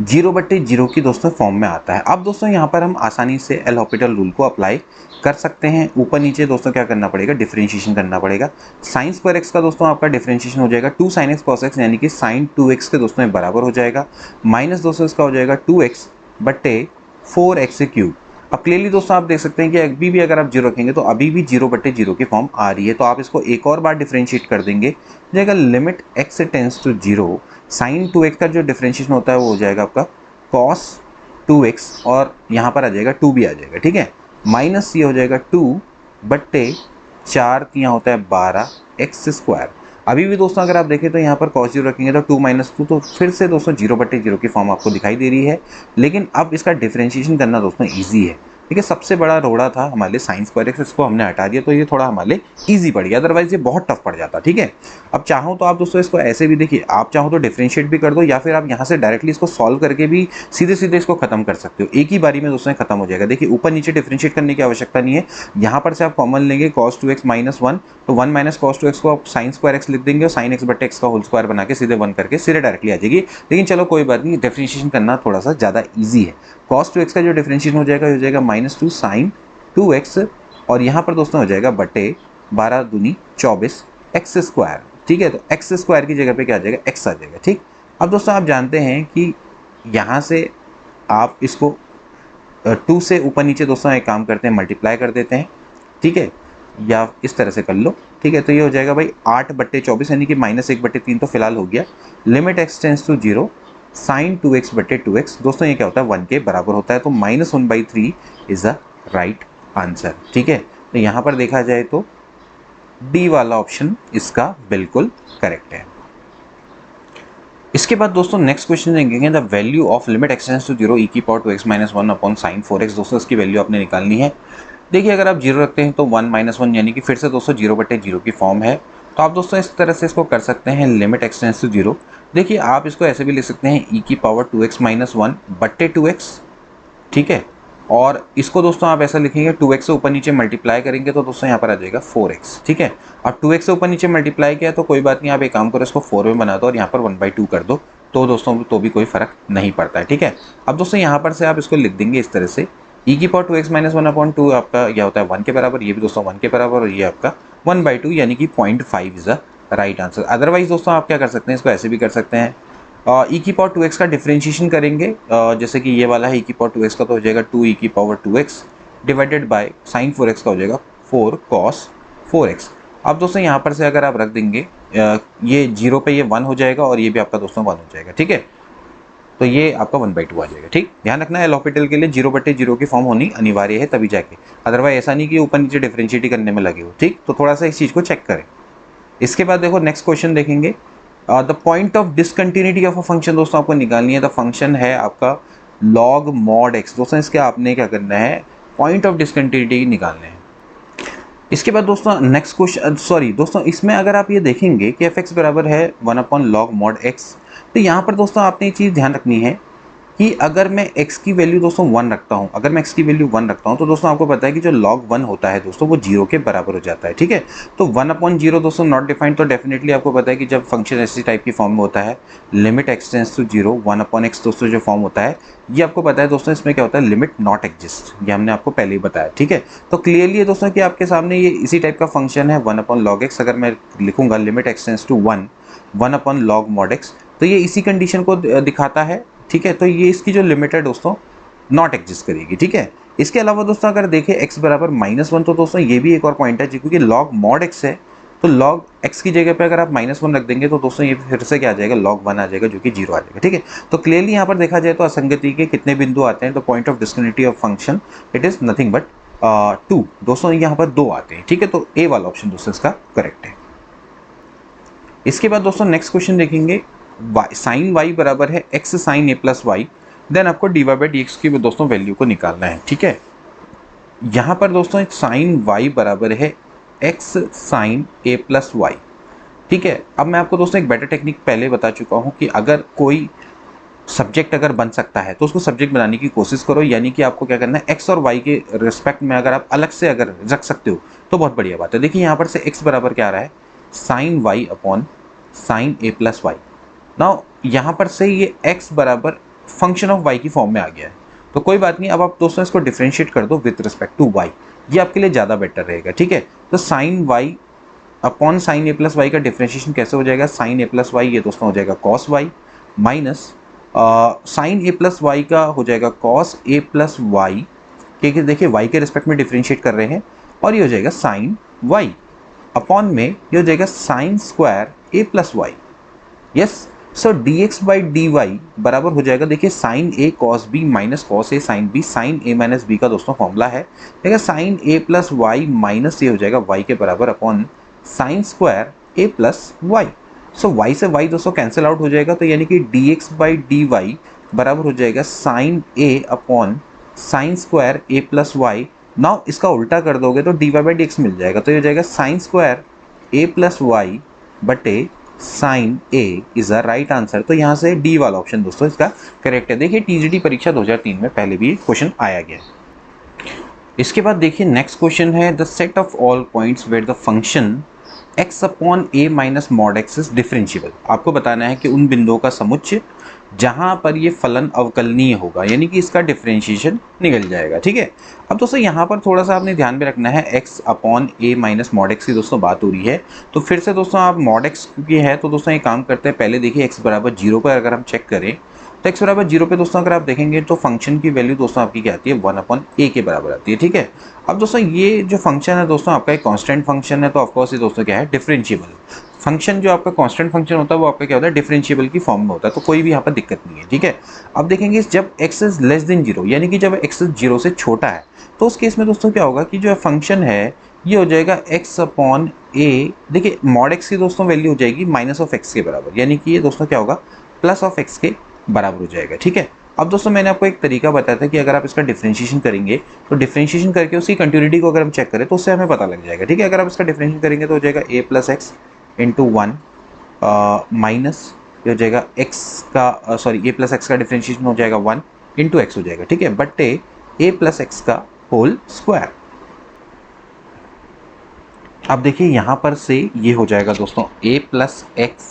[SPEAKER 1] 0/0 की दोस्तों फॉर्म में आता है। अब दोस्तों यहाँ पर हम आसानी से एल हॉपिटल रूल को अप्लाई कर सकते हैं। ऊपर नीचे दोस्तों क्या करना पड़ेगा, डिफरेंशिएशन करना पड़ेगा। साइन स्क्वायर एक्स का दोस्तों आपका डिफरेंशिएशन हो जाएगा 2 sin x cos x, यानी कि साइन 2x के दोस्तों में बराबर हो जाएगा, माइनस दोस्तों इसका हो जाएगा 2x बट्टे 4x क्यूब। अब क्लियरली दोस्तों आप देख सकते हैं कि अभी भी अगर आप 0 रखेंगे तो अभी भी 0/0 की फॉर्म आ रही है। तो आप इसको एक और बार डिफरेंशिएट कर देंगे, हो जाएगा limit x tends to 0 sine 2x का जो डिफरेंशिएशन होता है वो हो जाएगा आपका cos 2x, और यहाँ पर आ जाएगा 2 भी आ जाएगा। ठीक है, माइनस ये हो जाएगा 2 बट्टे 4 यहाँ होता है 12 एक्स स्क्वायर। अभी भी दोस्तों अगर आप देखें तो यहाँ पर cos 0 रखेंगे तो 2 - 2, तो फिर से दोस्तों 0/0 की फॉर्म आपको दिखाई दे रही है। लेकिन अब इसका डिफरेंशिएशन करना दोस्तों ईजी है। ठीक है, सबसे बड़ा रोड़ा था हमारे लिए साइन स्क्वायर एक्स, इसको हमने हटा दिया तो ये थोड़ा हमारे लिए ईजी पड़ गया, अदरवाइज ये बहुत टफ पड़ जाता। ठीक है, अब चाहो तो आप दोस्तों इसको ऐसे भी देखिए, आप चाहो तो डिफरेंशिएट भी कर दो, या फिर आप यहाँ से डायरेक्टली इसको सॉल्व करके भी सीधे सीधे इसको खत्म कर सकते हो, एक ही बारी में दोस्तों खत्म हो जाएगा। देखिए ऊपर नीचे डिफरेंशिएट करने की आवश्यकता नहीं है, यहाँ पर से आप कॉमन लेंगे cos 2x - 1, तो 1 - cos 2x को आप साइन स्क्वायर एक्स लिख देंगे और साइन एक्स बट्टे एक्स का होल स्क्वायर बना के सीधे 1 करके सीधे डायरेक्टली आ जाएगी। लेकिन चलो कोई बात नहीं, डिफरेंशिएशन करना थोड़ा सा ज़्यादा ईजी है। cos 2x का जो डिफरेंशिएशन हो जाएगा -2 साइन 2x, और यहाँ पर दोस्तों हो जाएगा बटे 12 दूनी 24 एक्स स्क्वायर। ठीक है, तो एक्स स्क्वायर की जगह पे क्या आ जाएगा, एक्स आ जाएगा। ठीक, अब दोस्तों आप जानते हैं कि यहाँ से आप इसको 2 से ऊपर नीचे दोस्तों एक काम करते हैं, मल्टीप्लाई कर देते हैं। ठीक है, या इस तरह से कर लो। ठीक है, तो ये हो जाएगा भाई 8/24, यानी कि -1/3 तो फिलहाल हो गया। Limit x tends to 0 sine 2x/2x दोस्तों ये क्या होता है, 1 के बराबर होता है, तो -1/3 इज द राइट आंसर। ठीक है, तो यहाँ पर देखा जाए तो डी वाला ऑप्शन इसका बिल्कुल करेक्ट है। इसके बाद दोस्तों नेक्स्ट क्वेश्चन देखेंगे, the value of limit x tends to 0 e⁻² x - 1 upon sine 4x। दोस्तों इसकी वैल्यू आपने निकालनी है। देखिए अगर आप 0 रखते हैं तो 1 - 1, यानी कि फिर से दोस्तों 0/0 की फॉर्म है। तो आप दोस्तों इस तरह से इसको कर सकते हैं, लिमिट एक्स टेंस टू 0। देखिए आप इसको ऐसे भी लिख सकते हैं e⁻² x - 1/2x। ठीक है, और इसको दोस्तों आप ऐसा लिखेंगे 2x से ऊपर नीचे मल्टीप्लाई करेंगे तो दोस्तों यहाँ पर आ जाएगा 4x। ठीक है, अब 2x से ऊपर नीचे मल्टीप्लाई किया तो कोई बात नहीं, आप एक काम करो इसको 4 में बना दो और यहाँ पर 1/2 कर दो, तो दोस्तों तो भी कोई फर्क नहीं पड़ता है। ठीक है, अब दोस्तों यहाँ पर से आप इसको लिख देंगे इस तरह से, e⁻² x - 1/2 आपका क्या होता है 1 के बराबर, ये भी दोस्तों 1 के बराबर, और ये आपका 1/2 यानी कि 0.5 is the right answer. Otherwise दोस्तों आप क्या कर सकते हैं, इसको ऐसे भी कर सकते हैं, e⁻² x का डिफरेंशिएशन करेंगे, जैसे कि ये वाला है e⁻² x का, तो हो जाएगा 2 e⁻² x divided by sine 4x का हो जाएगा 4 cos 4x। अब दोस्तों यहाँ पर से अगर आप रख देंगे ये 0 पे ये 1 हो जाएगा और ये भी आपका दोस्तों 1 हो जाएगा। ठीक है, तो ये आपका 1/2 आ जाएगा। ठीक, ध्यान रखना है एल हॉपिटल के लिए 0/0 की फॉर्म होनी अनिवार्य है, तभी जाके, अदरवाइज ऐसा नहीं कि ऊपर नीचे डिफरेंशिएट करने में लगे हो। ठीक, तो थोड़ा सा इस चीज़ को चेक करें। इसके बाद देखो नेक्स्ट क्वेश्चन देखेंगे, the point of discontinuity of a function. दोस्तों आपको निकालनी है, द फंक्शन है आपका log mod x। दोस्तों इसके आपने क्या करना है, पॉइंट ऑफ डिसकंटिन्यूटी निकालने हैं। इसके बाद दोस्तों नेक्स्ट क्वेश्चन, सॉरी दोस्तों इसमें अगर आप ये देखेंगे कि f(x) बराबर है 1/log mod x, तो यहाँ पर दोस्तों आपने ये चीज़ ध्यान रखनी है कि अगर मैं x की वैल्यू दोस्तों 1 रखता हूँ, अगर मैं x की वैल्यू 1 रखता हूँ तो दोस्तों आपको पता है कि जो log 1 होता है दोस्तों वो 0 के बराबर हो जाता है, ठीक है। तो 1/0 दोस्तों नॉट डिफाइंड, तो डेफिनेटली आपको पता है कि जब फंक्शन ऐसी टाइप की फॉर्म में होता है, limit x tends to 0 1/x दोस्तों जो फॉर्म होता है, ये आपको पता है दोस्तों इसमें क्या होता है, लिमिट नॉट एग्जिस्ट, ये हमने आपको पहले ही बताया, ठीक है। तो क्लियरली है दोस्तों कि आपके सामने ये इसी टाइप का फंक्शन है 1/log x। अगर मैं लिखूंगा limit x tends to 1/log mod x, तो ये इसी कंडीशन को दिखाता है, ठीक है। तो ये इसकी जो लिमिट है दोस्तों नॉट एग्जिस्ट करेगी, ठीक है। इसके अलावा दोस्तों अगर देखें x बराबर -1, तो दोस्तों ये भी एक और पॉइंट है, क्योंकि log mod x है, तो log x की जगह पे अगर आप -1 रख देंगे तो दोस्तों ये फिर से क्या आ जाएगा, log 1 आ जाएगा, जो कि 0 आ जाएगा, ठीक है। तो क्लियरली यहाँ पर देखा जाए तो असंगति के कितने बिंदु आते हैं, तो point of discontinuity of function it is nothing but 2 दोस्तों, यहाँ पर 2 आते हैं, ठीक है। तो ए वाला ऑप्शन दोस्तों इसका करेक्ट है। इसके बाद दोस्तों नेक्स्ट क्वेश्चन देखेंगे, साइन y बराबर है x sine a plus y, then आपको dy बाई dx की दोस्तों वैल्यू को निकालना है, ठीक है। यहाँ पर दोस्तों एक साइन y बराबर है x sine a plus y, ठीक है। अब मैं आपको दोस्तों एक बेटर टेक्निक पहले बता चुका हूँ कि अगर कोई सब्जेक्ट अगर बन सकता है तो उसको सब्जेक्ट बनाने की कोशिश करो, यानी कि आपको क्या करना है, x और y के रिस्पेक्ट में अगर आप अलग से अगर रख सकते हो तो बहुत बढ़िया बात है। देखिए यहाँ पर से x बराबर क्या आ रहा है, sine y upon sine a plus y. Now यहाँ पर से ये x बराबर फंक्शन ऑफ y की फॉर्म में आ गया है, तो कोई बात नहीं, अब आप दोस्तों इसको डिफ्रेंशिएट कर दो विद रिस्पेक्ट टू y, ये आपके लिए ज़्यादा बेटर रहेगा, ठीक है। तो sine y upon sine a plus y का डिफ्रेंशिएशन कैसे हो जाएगा, साइन a प्लस वाई ये दोस्तों हो जाएगा cos y, minus sine a plus y का हो जाएगा कॉस a प्लस वाई, क्योंकि देखिए y के रिस्पेक्ट में डिफ्रेंशिएट कर रहे हैं, और ये हो जाएगा साइन y अपॉन में ये हो जाएगा sine square a plus y. Yes, so dx by dy बराबर हो जाएगा, देखिए sine a cos b minus cos a sine b, sine a minus b का दोस्तों फॉर्मूला है, देखिए sine a plus y minus ये हो जाएगा y के बराबर upon sine square a plus y. So y से y दोस्तों कैंसिल आउट हो जाएगा, तो यानी कि dx बाई dy बराबर हो जाएगा sine a upon sine square a plus y. Now इसका उल्टा कर दोगे तो dy बाई dx मिल जाएगा, तो ये हो जाएगा sine square a plus y बटे sine a is a right answer. तो यहाँ से डी वाला ऑप्शन दोस्तों इसका करेक्ट है। देखिए टीजीटी परीक्षा 2003 में पहले भी क्वेश्चन आया गया। इसके बाद देखिए नेक्स्ट क्वेश्चन है, the set of all points where the function x upon a minus mod x is differentiable. आपको बताना है कि उन बिंदुओं का समुच्चय जहां पर ये फलन अवकलनीय होगा, यानी कि इसका डिफरेंशिएशन निकल जाएगा, ठीक है। अब दोस्तों यहाँ पर थोड़ा सा आपने ध्यान में रखना है, x upon a minus mod x की दोस्तों बात हो रही है, तो फिर से दोस्तों आप मॉड x क्योंकि है तो दोस्तों एक काम करते हैं, पहले देखिए x बराबर 0 पर अगर हम चेक करें तो x बराबर 0 पे दोस्तों अगर आप देखेंगे तो फंक्शन की वैल्यू दोस्तों आपकी क्या आती है, 1/a के बराबर आती है, ठीक है। अब दोस्तों ये जो फंक्शन है दोस्तों आपका एक कांस्टेंट फंक्शन है, तो ऑफकोर्स ये दोस्तों क्या है, डिफरेंशिएबल फंक्शन। जो आपका कांस्टेंट फंक्शन होता है वो आपका क्या होता है, डिफरेंशिएबल की फॉर्म में होता है, तो कोई भी यहाँ पर दिक्कत नहीं है, ठीक है। अब देखेंगे जब x इज लेस देन 0, यानी कि जब x 0 से छोटा है, तो उस केस में दोस्तों क्या होगा कि जो फंक्शन है ये हो जाएगा x अपॉन a, देखिए मॉड x की दोस्तों वैल्यू हो जाएगी माइनस ऑफ x के बराबर, यानी कि ये दोस्तों क्या होगा, प्लस ऑफ x के बराबर हो जाएगा, ठीक है। अब दोस्तों मैंने आपको एक तरीका बताया था कि अगर आप इसका डिफरेंशिएशन करेंगे तो डिफरेंशिएशन करके उसकी कंटिन्यूटी को अगर हम चेक करें तो उससे हमें पता लग जाएगा, ठीक है। अगर आप इसका डिफरेंशिएशन करेंगे तो हो जाएगा a plus x into 1 minus ये हो जाएगा x का सॉरी a प्लस एक्स का डिफरेंशिएशन हो जाएगा 1 इंटू एक्स हो जाएगा, ठीक है, बटे a प्लस एक्स का होल स्क्वायर। अब देखिए यहाँ पर से ये हो जाएगा दोस्तों a plus x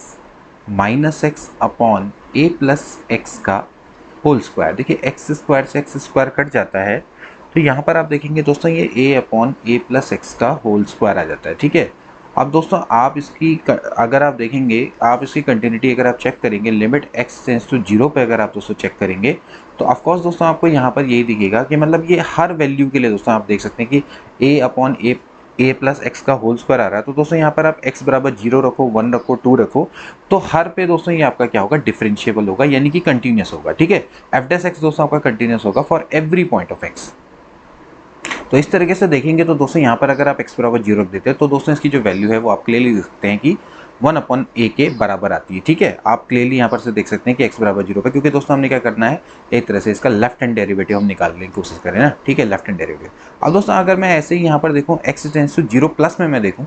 [SPEAKER 1] minus x upon a plus x का होल स्क्वायर। देखिए एक्स स्क्वायर से एक्स स्क्वायर कट जाता है, तो यहाँ पर आप देखेंगे दोस्तों ये a upon a plus x का होल स्क्वायर आ जाता है, ठीक है। अब दोस्तों आप इसकी अगर आप देखेंगे, आप इसकी कंटिन्यूटी अगर आप चेक करेंगे, लिमिट x टेंड्स टू 0 पे अगर आप दोस्तों चेक करेंगे तो ऑफकोर्स दोस्तों आपको यहाँ पर यही दिखेगा कि मतलब ये हर वैल्यू के लिए दोस्तों आप देख सकते हैं कि a upon a plus x का होल स्क्वायर आ रहा है, तो दोस्तों यहाँ पर आप x बराबर 0 रखो, 1 रखो, 2 रखो, तो हर पे दोस्तों ये आपका क्या होगा, डिफरेंशिएबल होगा, यानी कि कंटिन्यूस होगा, ठीक है। f डैश x दोस्तों आपका कंटिन्यूस होगा for every point of x। तो इस तरीके से देखेंगे तो दोस्तों यहाँ पर अगर आप x बराबर 0 रख देते हैं तो दोस्तों इसकी जो वैल्यू है वो आप क्लियरली देख सकते हैं कि 1 अपॉन a के बराबर आती है, ठीक है। आप क्लियरली यहाँ पर से देख सकते हैं कि x बराबर 0 पे, क्योंकि दोस्तों हमने क्या करना है, एक तरह से इसका लेफ्ट हैंड डेरिवेटिव हम निकालने की कोशिश करें ना, ठीक है, लेफ्ट हैंड डेरिवेटिव। अब दोस्तों अगर मैं ऐसे ही यहाँ पर देखूँ x टेंड्स टू 0 प्लस में मैं देखूँ,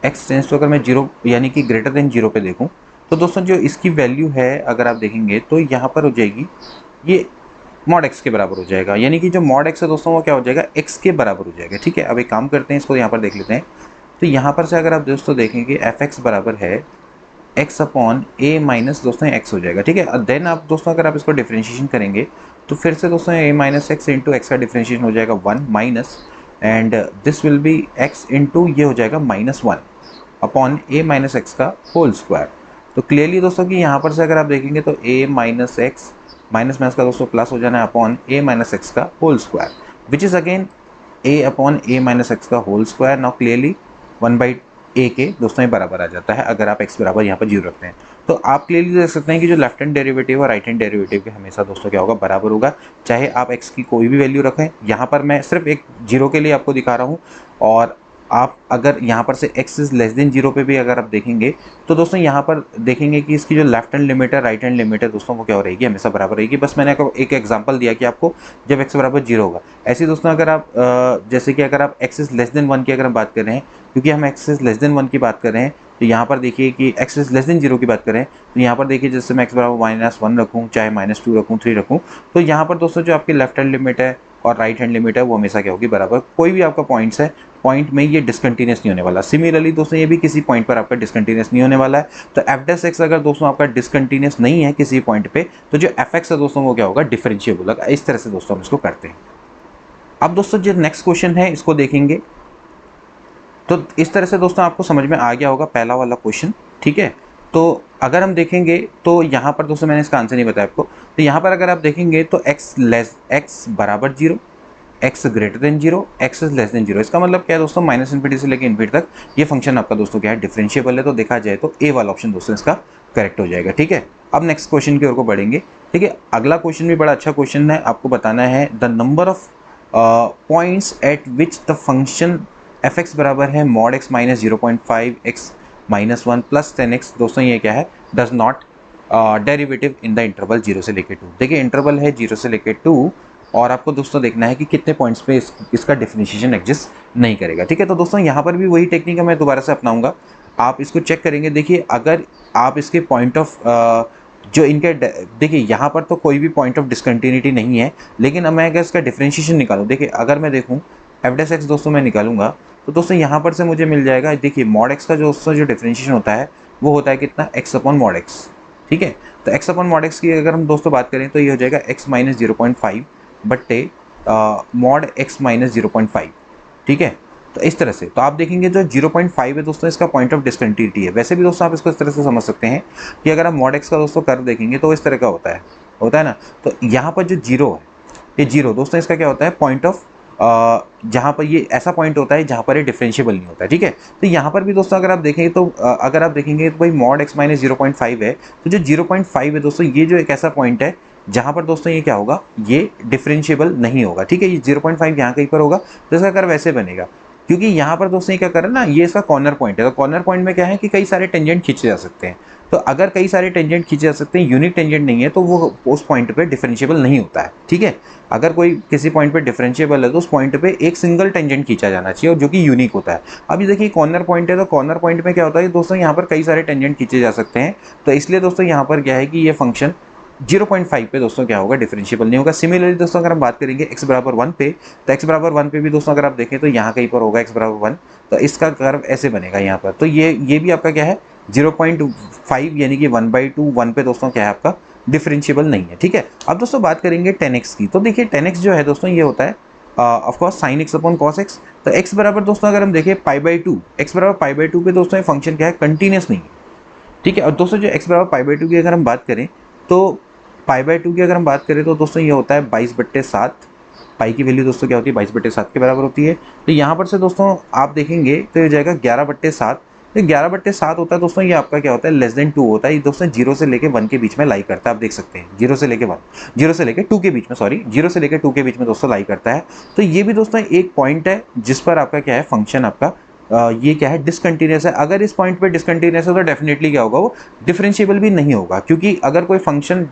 [SPEAKER 1] x टेंड्स टू अगर मैं 0 यानी कि ग्रेटर देन 0 पे देखूँ, तो दोस्तों जो इसकी वैल्यू है अगर आप देखेंगे तो यहाँ पर हो जाएगी ये मॉड एक्स के बराबर हो जाएगा, यानी कि जो मॉड एक्स है दोस्तों वो क्या हो जाएगा, एक्स के बराबर हो जाएगा। ठीक है, अब एक काम करते हैं, इसको यहाँ पर देख लेते हैं। तो यहाँ पर से अगर आप दोस्तों देखेंगे एफ एक्स बराबर है एक्स अपॉन ए माइनस दोस्तों एक्स हो जाएगा। ठीक है, देन आप दोस्तों अगर आप इसको डिफ्रेंशिएशन करेंगे तो फिर से दोस्तों ए माइनस एक्स इंटू एक्स का डिफ्रेंशिएशन हो जाएगा 1 minus, and this will be x into ये हो जाएगा -1 अपॉन ए माइनस एक्स का होल स्क्वायर। तो क्लियरली दोस्तों कि यहाँ पर से अगर आप देखेंगे तो ए माइनस एक्स माइनस का दोस्तों प्लस हो जाना है अपॉन ए माइनस एक्स का whole square, which is again a upon a minus x का whole square. Now clearly 1/a के दोस्तों ये बराबर आ जाता है अगर आप x बराबर यहाँ पर 0 रखते हैं। तो आप क्लियरली देख सकते हैं कि जो लेफ्ट हैंड डेरिवेटिव और राइट हैंड डेरिवेटिव के हमेशा दोस्तों क्या होगा, बराबर होगा, चाहे आप x की कोई भी वैल्यू रखें। यहाँ पर मैं सिर्फ एक 0 के लिए आपको दिखा रहा हूँ, और आप अगर यहाँ पर से x इज़ लेस देन 0 पे भी अगर आप देखेंगे तो दोस्तों यहाँ पर देखेंगे कि इसकी जो लेफ्ट हैंड लिमिट है राइट हैंड लिमिट है दोस्तों वो क्या हो रहेगी, हमेशा बराबर रहेगी। बस मैंने आपको एक एग्जांपल दिया कि आपको जब x बराबर 0 होगा। ऐसे दोस्तों अगर आप जैसे कि अगर आप x इज़ लेस देन 1 की अगर हम बात कर रहे हैं, क्योंकि हम x इज़ लेस देन 1 की बात कर रहे हैं, तो यहाँ पर देखिए कि x इज़ लेस देन 0 की बात करें तो यहाँ पर देखिए जैसे मैं x बराबर -1 रखूँ, चाहे -2 रखूँ, 3 रखूँ, तो यहाँ पर दोस्तों जो आपकी लेफ्ट हैंड लिमिट है और राइट हैंड लिमिट है वो हमेशा क्या होगी, बराबर। कोई भी आपका पॉइंट्स है, पॉइंट में ये डिसकंटिन्यूस नहीं होने वाला। सिमिलरली दोस्तों ये भी किसी पॉइंट पर आपका डिसकंटिन्यूस नहीं होने वाला है। तो एफ डैश एक्स अगर दोस्तों आपका डिसकंटिन्यूस नहीं है किसी पॉइंट पे, तो जो एफ एक्स है दोस्तों वो क्या होगा, डिफरेंशिएबल होगा। इस तरह से दोस्तों हम इसको करते हैं। अब दोस्तों जो नेक्स्ट क्वेश्चन है इसको देखेंगे, तो इस तरह से दोस्तों आपको समझ में आ गया होगा पहला वाला क्वेश्चन। ठीक है, तो अगर हम देखेंगे तो यहाँ पर दोस्तों मैंने इसका आंसर नहीं बताया आपको, तो यहाँ पर अगर आप देखेंगे तो x बराबर 0, x greater than 0, x is less than 0। इसका मतलब क्या है दोस्तों, माइनस इन्फिनिटी से लेकर इन्फिनिटी तक ये फंक्शन आपका दोस्तों क्या है, डिफरेंशिएबल है। तो देखा जाए तो ए वाला ऑप्शन दोस्तों इसका करेक्ट हो जाएगा। ठीक है, अब नेक्स्ट क्वेश्चन की ओर को बढ़ेंगे। ठीक है, अगला क्वेश्चन भी बड़ा अच्छा क्वेश्चन है। आपको बताना है the number of points at which the function F x बराबर है mod x minus 0.5 x minus 1 plus 10x। दोस्तों ये क्या है, does not derivative in the interval 0 से लेकर 2। देखिए इंटरवल है 0 से लेकर 2, और आपको दोस्तों देखना है कि कितने पॉइंट्स पे इसका डिफरेंशिएशन एग्जिस्ट नहीं करेगा। ठीक है, तो दोस्तों यहाँ पर भी वही टेक्निक मैं दोबारा से अपनाऊंगा। आप इसको चेक करेंगे, देखिए अगर आप इसके पॉइंट ऑफ जो इनके देखिए यहाँ पर तो कोई भी पॉइंट ऑफ डिसकंटिन्यूटी नहीं है, लेकिन अब मैं अगर इसका डिफरेंशिएशन निकालूँ, देखिए अगर मैं देखूँ एफ डैश एक्स दोस्तों मैं निकालूंगा तो दोस्तों यहाँ पर से मुझे मिल जाएगा, देखिए मॉड एक्स का जो दोस्तों जो डिफरेंशिएशन होता है वो होता है कितना, एक्स अपॉन मॉड एक्स। ठीक है, तो एक्स अपॉन मॉड एक्स की अगर हम दोस्तों बात करें तो ये हो जाएगा एक्स माइनस 0.5 बट्टे मॉड एक्स माइनस 0.5। ठीक है, तो इस तरह से तो आप देखेंगे जो 0.5 है दोस्तों इसका पॉइंट ऑफ डिसकंटिन्यूटी है। वैसे भी दोस्तों आप इसको इस तरह से समझ सकते हैं कि अगर आप मॉड एक्स का दोस्तों कर्व देखेंगे तो इस तरह का होता है ना। तो यहाँ पर जो 0 है, ये 0 दोस्तों इसका क्या होता है, पॉइंट ऑफ जहाँ पर ये ऐसा पॉइंट होता है जहाँ पर ये डिफरेंशिएबल नहीं होता है। ठीक है, तो यहाँ पर भी दोस्तों अगर आप देखेंगे तो अगर आप देखेंगे तो भाई मॉड एक्स माइनस 0.5 है, तो जो 0.5 है दोस्तों ये जो एक ऐसा पॉइंट है जहाँ पर दोस्तों ये क्या होगा, ये डिफरेंशिएबल नहीं होगा। ठीक है, ये 0.5 यहाँ कहीं पर होगा, तो इसका कर्व वैसे बनेगा, क्योंकि यहाँ पर दोस्तों ये क्या कर रहा है ना, ये इसका कॉर्नर पॉइंट है। तो कॉर्नर पॉइंट में क्या है कि कई सारे टेंजेंट खींचे जा सकते हैं। तो अगर कई सारे टेंजेंट खींचे जा सकते हैं, यूनिक टेंजेंट नहीं है, तो वो उस पॉइंट पे डिफरेंशिएबल नहीं होता है। ठीक है, अगर कोई किसी पॉइंट पे डिफरेंशिएबल है तो उस पॉइंट पे एक सिंगल टेंजेंट खींचा जाना चाहिए, और जो कि यूनिक होता है। अब ये देखिए कॉर्नर पॉइंट है, तो कॉर्नर पॉइंट में क्या होता है दोस्तों, यहाँ पर कई सारे टेंजेंट खींचे जा सकते हैं। तो इसलिए दोस्तों यहाँ पर क्या है कि ये फंक्शन 0.5 पे दोस्तों क्या होगा, डिफरेंशिएबल नहीं होगा। सिमिलरली दोस्तों अगर हम बात करेंगे x बराबर 1 पे, तो x बराबर 1 पे भी दोस्तों अगर आप देखें तो यहाँ कहीं पर होगा x बराबर 1, तो इसका कर्व ऐसे बनेगा यहाँ पर। तो ये भी आपका क्या है 0.5, यानी कि 1/2 1 पे दोस्तों क्या है आपका डिफरेंशिएबल नहीं है। ठीक है, अब दोस्तों बात करेंगे 10x की। तो देखिए 10x जो है दोस्तों ये होता है of course sign x upon cos x. तो x बराबर दोस्तों अगर हम देखें π/2, x बराबर π/2 पे दोस्तों ये फंक्शन क्या है, कंटिन्यूस नहीं है। ठीक है, और दोस्तों जो x बराबर π/2 की अगर हम बात करें तो π/2 की अगर हम बात करें तो दोस्तों ये होता है 22/7। पाई की वैल्यू दोस्तों क्या होती है, 22/7 के बराबर होती है। तो यहाँ पर से दोस्तों आप देखेंगे तो ये जाएगा 11/7। तो 11/7 होता है दोस्तों, ये आपका क्या होता है, लेस देन 2 होता है। ये दोस्तों 0 से लेके 1 के बीच में लाई करता है। आप देख सकते हैं 0 से लेके 1, 0 से लेके 2 के बीच में, सॉरी 0 से लेके 2 के बीच में दोस्तों लाई करता है। तो ये भी दोस्तों एक पॉइंट है जिस पर आपका क्या है, फंक्शन आपका ये क्या है, डिसकंटिन्यूस है। अगर इस पॉइंट पे डिसकंटिन्यूस है तो डेफिनेटली क्या होगा, वो डिफरेंशिएबल भी नहीं होगा, क्योंकि अगर कोई फंक्शन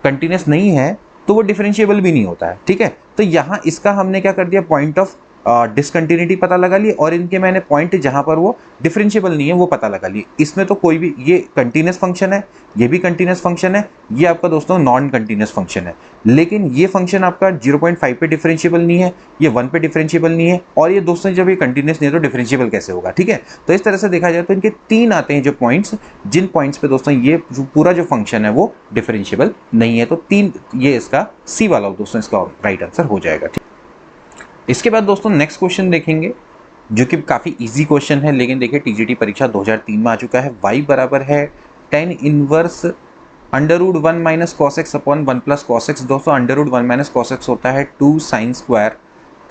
[SPEAKER 1] कंटिन्यूस नहीं है तो वो डिफरेंशिएबल भी नहीं होता है। ठीक है, तो यहाँ इसका हमने क्या कर दिया, पॉइंट ऑफ डिसकंटिन्यूटी पता लगा ली और इनके मैंने पॉइंट जहां पर वो डिफरेंशिएबल नहीं है वो पता लगा ली। इसमें तो कोई भी, ये कंटिन्यूस फंक्शन है, ये भी कंटिन्यूस फंक्शन है, ये आपका दोस्तों नॉन कंटिन्यूस फंक्शन है, लेकिन ये फंक्शन आपका 0.5 पे डिफरेंशिएबल नहीं है, ये 1 पे डिफरेंशिएबल नहीं है, और ये दोस्तों जब ये कंटिन्यूस नहीं है तो डिफरेंशिएबल कैसे होगा। ठीक है, तो इस तरह से देखा जाए तो इनके 3 आते हैं जो पॉइंट्स, जिन पॉइंट्स पे दोस्तों ये जो पूरा जो फंक्शन है वो डिफरेंशिएबल नहीं है। तो 3, ये इसका सी वाला दोस्तों इसका राइट आंसर हो जाएगा। इसके बाद दोस्तों नेक्स्ट क्वेश्चन देखेंगे जो कि काफ़ी इजी क्वेश्चन है, लेकिन देखिए टीजीटी परीक्षा 2003 में आ चुका है। y बराबर है tan inverse √1 minus cos x upon 1 plus cos x. दोस्तों √1 माइनस कॉस एक्स होता है 2 साइन स्क्वायर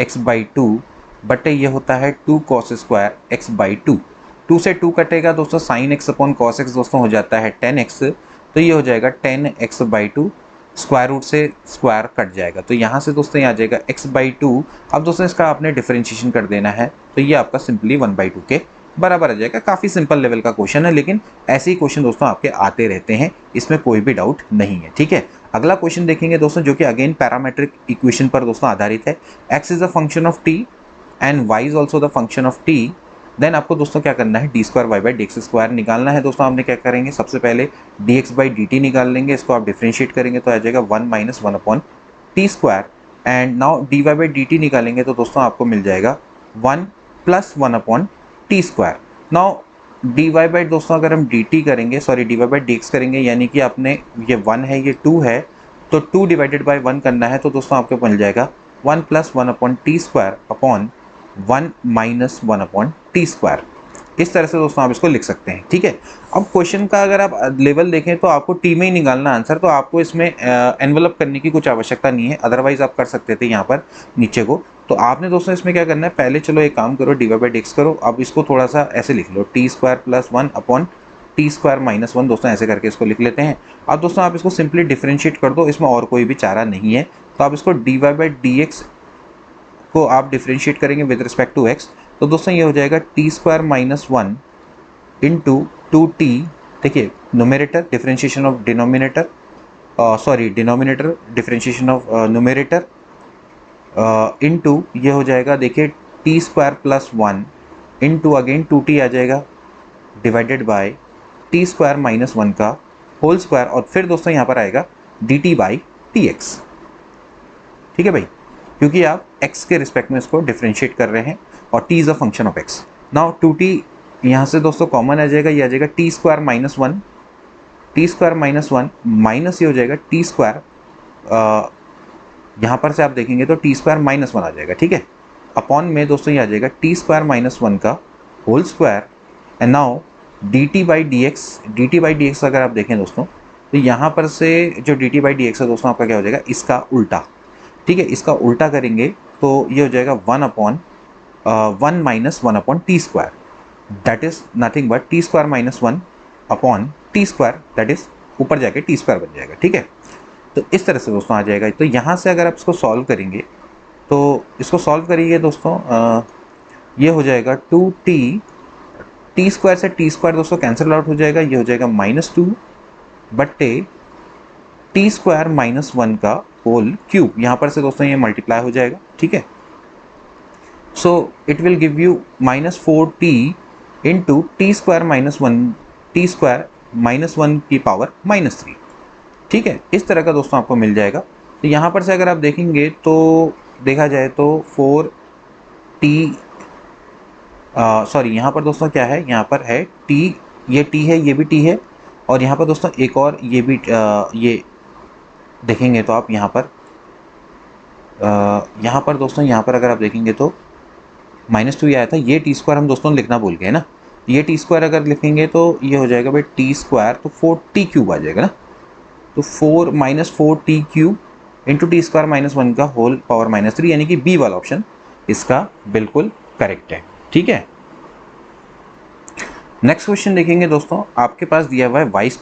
[SPEAKER 1] x/2 बटे ये होता है 2 कॉस स्क्वायर x/2। 2 से 2 कटेगा दोस्तों, sign x upon cos x दोस्तों हो जाता है tan x, तो ये हो जाएगा tan x/2, स्क्वायर रूट से स्क्वायर कट जाएगा, तो यहाँ से दोस्तों ये आ जाएगा x/2। अब दोस्तों इसका आपने डिफरेंशिएशन कर देना है, तो ये आपका सिंपली 1/2 के बराबर आ जाएगा। काफ़ी सिंपल लेवल का क्वेश्चन है, लेकिन ऐसे ही क्वेश्चन दोस्तों आपके आते रहते हैं, इसमें कोई भी डाउट नहीं है। ठीक है, अगला क्वेश्चन देखेंगे दोस्तों जो कि अगेन पैरामेट्रिक इक्वेशन पर दोस्तों आधारित है। x is a function of t and y is also the function of t। Then आपको दोस्तों क्या करना है, d2y/dx² निकालना है। दोस्तों आपने क्या करेंगे, सबसे पहले dx/dt निकाल लेंगे, इसको आप डिफरेंशिएट करेंगे तो आ जाएगा 1 - 1/t²। एंड नाउ dy/dt निकालेंगे तो दोस्तों आपको मिल जाएगा 1 + 1/t²। नाउ dy दोस्तों अगर हम dt करेंगे, सॉरी dy/dx करेंगे, यानी कि आपने ये 1 है ये 2 है, तो 2 / 1 करना है, तो दोस्तों आपको मिल जाएगा 1 + 1/t² अपॉन 1 - 1/t²। इस तरह से दोस्तों आप इसको लिख सकते हैं। ठीक है, अब क्वेश्चन का अगर आप लेवल देखें तो आपको टी में ही निकालना आंसर, तो आपको इसमें एनवलप करने की कुछ आवश्यकता नहीं है, अदरवाइज आप कर सकते थे यहाँ पर नीचे को। तो आपने दोस्तों इसमें क्या करना है, पहले चलो एक काम करो, dy/dx करो, अब इसको थोड़ा सा ऐसे लिख लो, t² + 1/t² - 1 दोस्तों ऐसे करके इसको लिख लेते हैं। अब दोस्तों आप इसको सिंपली डिफरेंशिएट कर दो, इसमें और कोई भी चारा नहीं है। तो आप इसको dy/dx को आप डिफरेंशिएट करेंगे विद रिस्पेक्ट टू x, तो दोस्तों ये हो जाएगा t² - 1 इंटू 2t। देखिए numerator differentiation of denominator, sorry denominator differentiation of numerator, into ये हो जाएगा, देखिए t² + 1 इंटू अगेन 2t आ जाएगा, डिवाइडेड बाय t² - 1 का होल स्क्वायर, और फिर दोस्तों यहाँ पर आएगा dt/dx। ठीक है भाई, क्योंकि आप x के रिस्पेक्ट में इसको डिफरेंशिएट कर रहे हैं और t is a function of x। Now 2t यहाँ से दोस्तों कॉमन आ जाएगा, ये आ जाएगा t² - 1, t² - 1 माइनस ये हो जाएगा t², यहाँ पर से आप देखेंगे तो t² - 1 आ जाएगा। ठीक है, अपॉन में दोस्तों ये आ जाएगा t² - 1 का whole square. And now dt/dx अगर आप देखें दोस्तों, तो यहाँ पर से जो dt/dx है दोस्तों आपका क्या हो जाएगा, इसका उल्टा। ठीक है, इसका उल्टा करेंगे तो ये हो जाएगा 1 - 1/t², that is nothing but t² - 1/t², that is ऊपर जाके t² बन जाएगा। ठीक है, तो इस तरह से दोस्तों आ जाएगा। तो यहाँ से अगर आप इसको सॉल्व करेंगे, तो इसको सॉल्व करिए दोस्तों, ये हो जाएगा 2t, t² से t² दोस्तों कैंसिल आउट हो जाएगा, ये हो जाएगा -2 बट्टे t² - 1 का होल क्यूब, यहाँ पर से दोस्तों ये मल्टीप्लाई हो जाएगा। ठीक है, so it will give you -4t into t² - 1, t² - 1 की पावर -3। ठीक है, इस तरह का दोस्तों आपको मिल जाएगा। तो यहाँ पर से अगर आप देखेंगे तो देखा जाए तो 4t, सॉरी यहाँ पर दोस्तों क्या है, यहाँ पर है t, ये t है, ये भी t है, और यहाँ पर दोस्तों एक और ये भी ये देखेंगे तो आप यहाँ पर दोस्तों यहाँ पर अगर आप देखेंगे तो -2 आया था, ये t² हम दोस्तों लिखना भूल गए ना, ये t² अगर लिखेंगे तो ये हो जाएगा भाई t², तो 4t³ आ जाएगा ना, तो 4 -4t³ इंटू t² - 1 का होल पावर -3, यानी कि बी वाला ऑप्शन इसका बिल्कुल करेक्ट है। ठीक है, नेक्स्ट क्वेश्चन देखेंगे दोस्तों, आपके पास दिया हुआ है y² =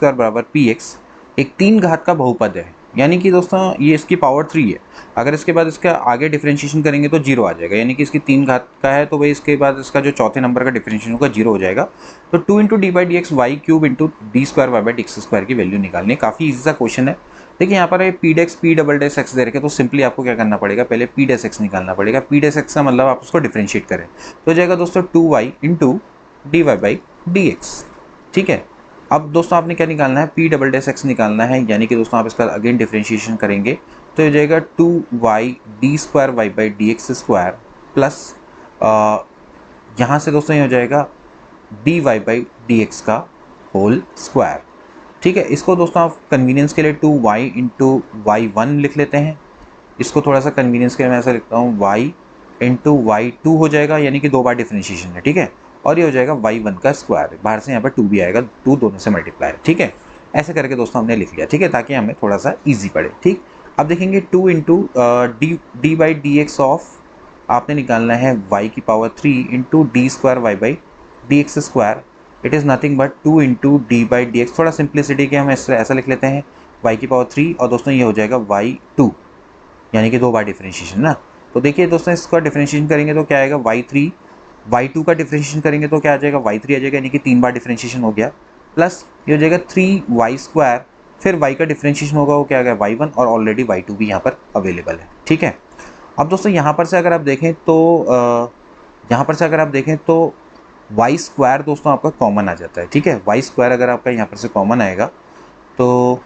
[SPEAKER 1] px, एक 3 घात का बहुपद है, यानी कि दोस्तों ये इसकी पावर 3 है। अगर इसके बाद इसका आगे डिफरेंशिएशन करेंगे तो 0 आ जाएगा, यानी कि इसकी 3 घात का है, तो भाई इसके बाद इसका जो चौथे नंबर का डिफरेंशिएशन होगा 0 हो जाएगा। तो 2 × d/dx y³ × d² y/dx² की वैल्यू निकालनी है। काफ़ी ईजी सा क्वेश्चन है, देखिए यहाँ पर पी डेक्स पी डबल डेस एक्स दे रखे, तो सिंपली आपको क्या करना पड़ेगा, पहले पी डेस एक्स निकालना पड़ेगा। पी डेस एक्स का मतलब आप उसको डिफ्रेंशिएट करें तो हो जाएगा दोस्तों 2y into d y by d x. ठीक है, अब दोस्तों आपने क्या निकालना है, पी डबल डेस एक्स निकालना है, यानी कि दोस्तों आप इसका अगेन डिफ्रेंशिएशन करेंगे तो हो जाएगा 2y d square y by d x square plus यहाँ से दोस्तों ये हो जाएगा d y by d x का होल स्क्वायर। ठीक है, इसको दोस्तों आप कन्वीनियंस के लिए 2y इंटू वाई वन लिख लेते हैं। इसको थोड़ा सा कन्वीनियंस के लिए मैं ऐसा लिखता हूँ y इंटू वाई टू हो जाएगा, यानी कि 2 बार डिफ्रेंशिएशन है। ठीक है, और ये हो जाएगा y1 का स्क्वायर, बाहर से यहाँ पर 2 भी आएगा, 2 दोनों से मल्टीप्लाई। ठीक है, ऐसे करके दोस्तों हमने लिख लिया। ठीक है, ताकि हमें थोड़ा सा ईजी पड़े। ठीक, अब देखेंगे 2 into d by d x of आपने निकालना है y की power 3 into d square y by d x square. It is nothing but 2 into d by d x. थोड़ा सिंप्लिसिटी के हम ऐसा लिख लेते हैं y की पावर 3 और दोस्तों ये हो जाएगा y2, यानी कि 2 बार डिफ्रेंशिएशन ना। तो देखिए दोस्तों इसका डिफ्रेंशिएशन करेंगे तो क्या आएगा y3, y2 का डिफ्रेंशिएशन करेंगे तो क्या आ जाएगा y3 आ जाएगा, यानी कि 3 बार डिफ्रेंशिएशन हो गया, प्लस ये हो जाएगा 3y स्क्वायर, फिर y का डिफ्रेंशिएशन होगा वो क्या आ गया y1, और ऑलरेडी y2 भी यहाँ पर अवेलेबल है। ठीक है, अब दोस्तों यहाँ पर से अगर आप देखें तो वाई स्क्वायर दोस्तों आपका कॉमन आ जाता है। ठीक है, वाई स्क्वायर अगर आपका यहाँ पर से कॉमन आएगा तो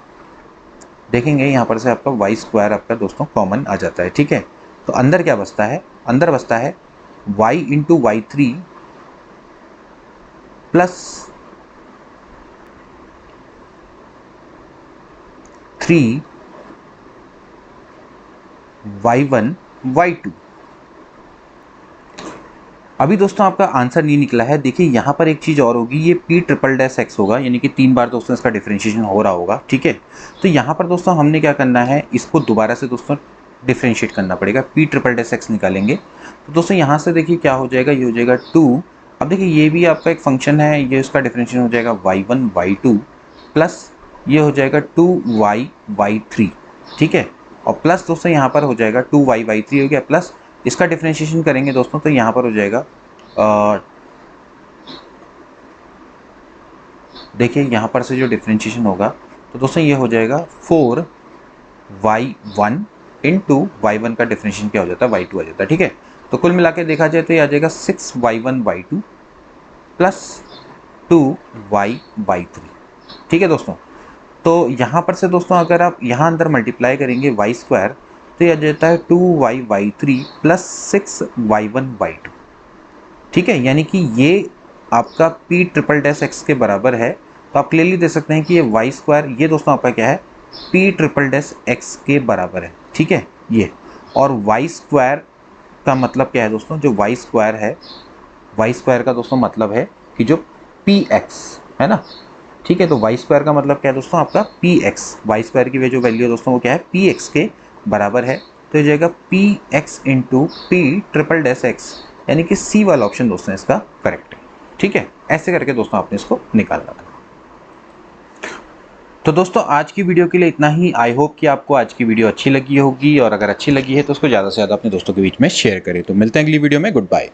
[SPEAKER 1] देखेंगे यहाँ पर से आपका वाई स्क्वायर आपका दोस्तों कॉमन आ जाता है। ठीक है, तो अंदर क्या बचता है, अंदर बचता है y into y three plus 3y1 y2। अभी दोस्तों आपका आंसर नहीं निकला है। देखिए यहाँ पर एक चीज़ और होगी, ये p ट्रिपल डैश एक्स होगा, यानी कि 3 बार दोस्तों इसका डिफरेंशिएशन हो रहा होगा। ठीक है, तो यहाँ पर दोस्तों हमने क्या करना है, इसको दोबारा से दोस्तों डिफरेंशिएट करना पड़ेगा। p ट्रिपल डैश एक्स निकालेंगे तो दोस्तों यहाँ से देखिए क्या हो जाएगा, ये हो जाएगा 2। अब देखिए ये भी आपका एक फंक्शन है, ये उसका डिफरेंशिएशन हो जाएगा y1 y2 प्लस ये हो जाएगा 2y y3। ठीक है, और प्लस दोस्तों यहाँ पर हो जाएगा 2y y3 हो गया, प्लस इसका डिफरेंशिएशन करेंगे दोस्तों तो यहाँ पर हो जाएगा देखिए यहाँ पर से जो डिफरेंशिएशन होगा तो दोस्तों ये हो जाएगा 4y1 इंटू y1 का डिफरेंशिएशन क्या हो जाता है, y2 आ जाता है। ठीक है, तो कुल मिला के देखा जाए तो ये आ जाएगा 6y1 y2 plus 2y y3। ठीक है दोस्तों, तो यहाँ पर से दोस्तों अगर आप यहाँ अंदर मल्टीप्लाई करेंगे वाई स्क्वायर तो ये आ जाता है 2y y3 plus 6y1 y2। ठीक है, यानी कि ये आपका p ट्रिपल डैश एक्स के बराबर है। तो आप क्लियरली दे सकते हैं कि ये वाई स्क्वायर ये दोस्तों आपका क्या है, p ट्रिपल डैश एक्स के बराबर है। ठीक है, ये और वाई स्क्वायर का मतलब क्या है दोस्तों, जो वाई स्क्वायर है, वाई स्क्वायर का दोस्तों मतलब है कि जो px है ना। ठीक है, तो वाई स्क्वायर का मतलब क्या है दोस्तों, आपका px, वाई स्क्वायर की जो वैल्यू है दोस्तों वो क्या है, px के बराबर है। तो ये जाएगा px into p triple dash x, यानी कि सी वाला ऑप्शन दोस्तों इसका करेक्ट है। ठीक है, ऐसे करके दोस्तों आपने इसको निकालना था। तो दोस्तों आज की वीडियो के लिए इतना ही। आई होप कि आपको आज की वीडियो अच्छी लगी होगी, और अगर अच्छी लगी है तो उसको ज़्यादा से ज़्यादा अपने दोस्तों के बीच में शेयर करें। तो मिलते हैं अगली वीडियो में, गुड बाय।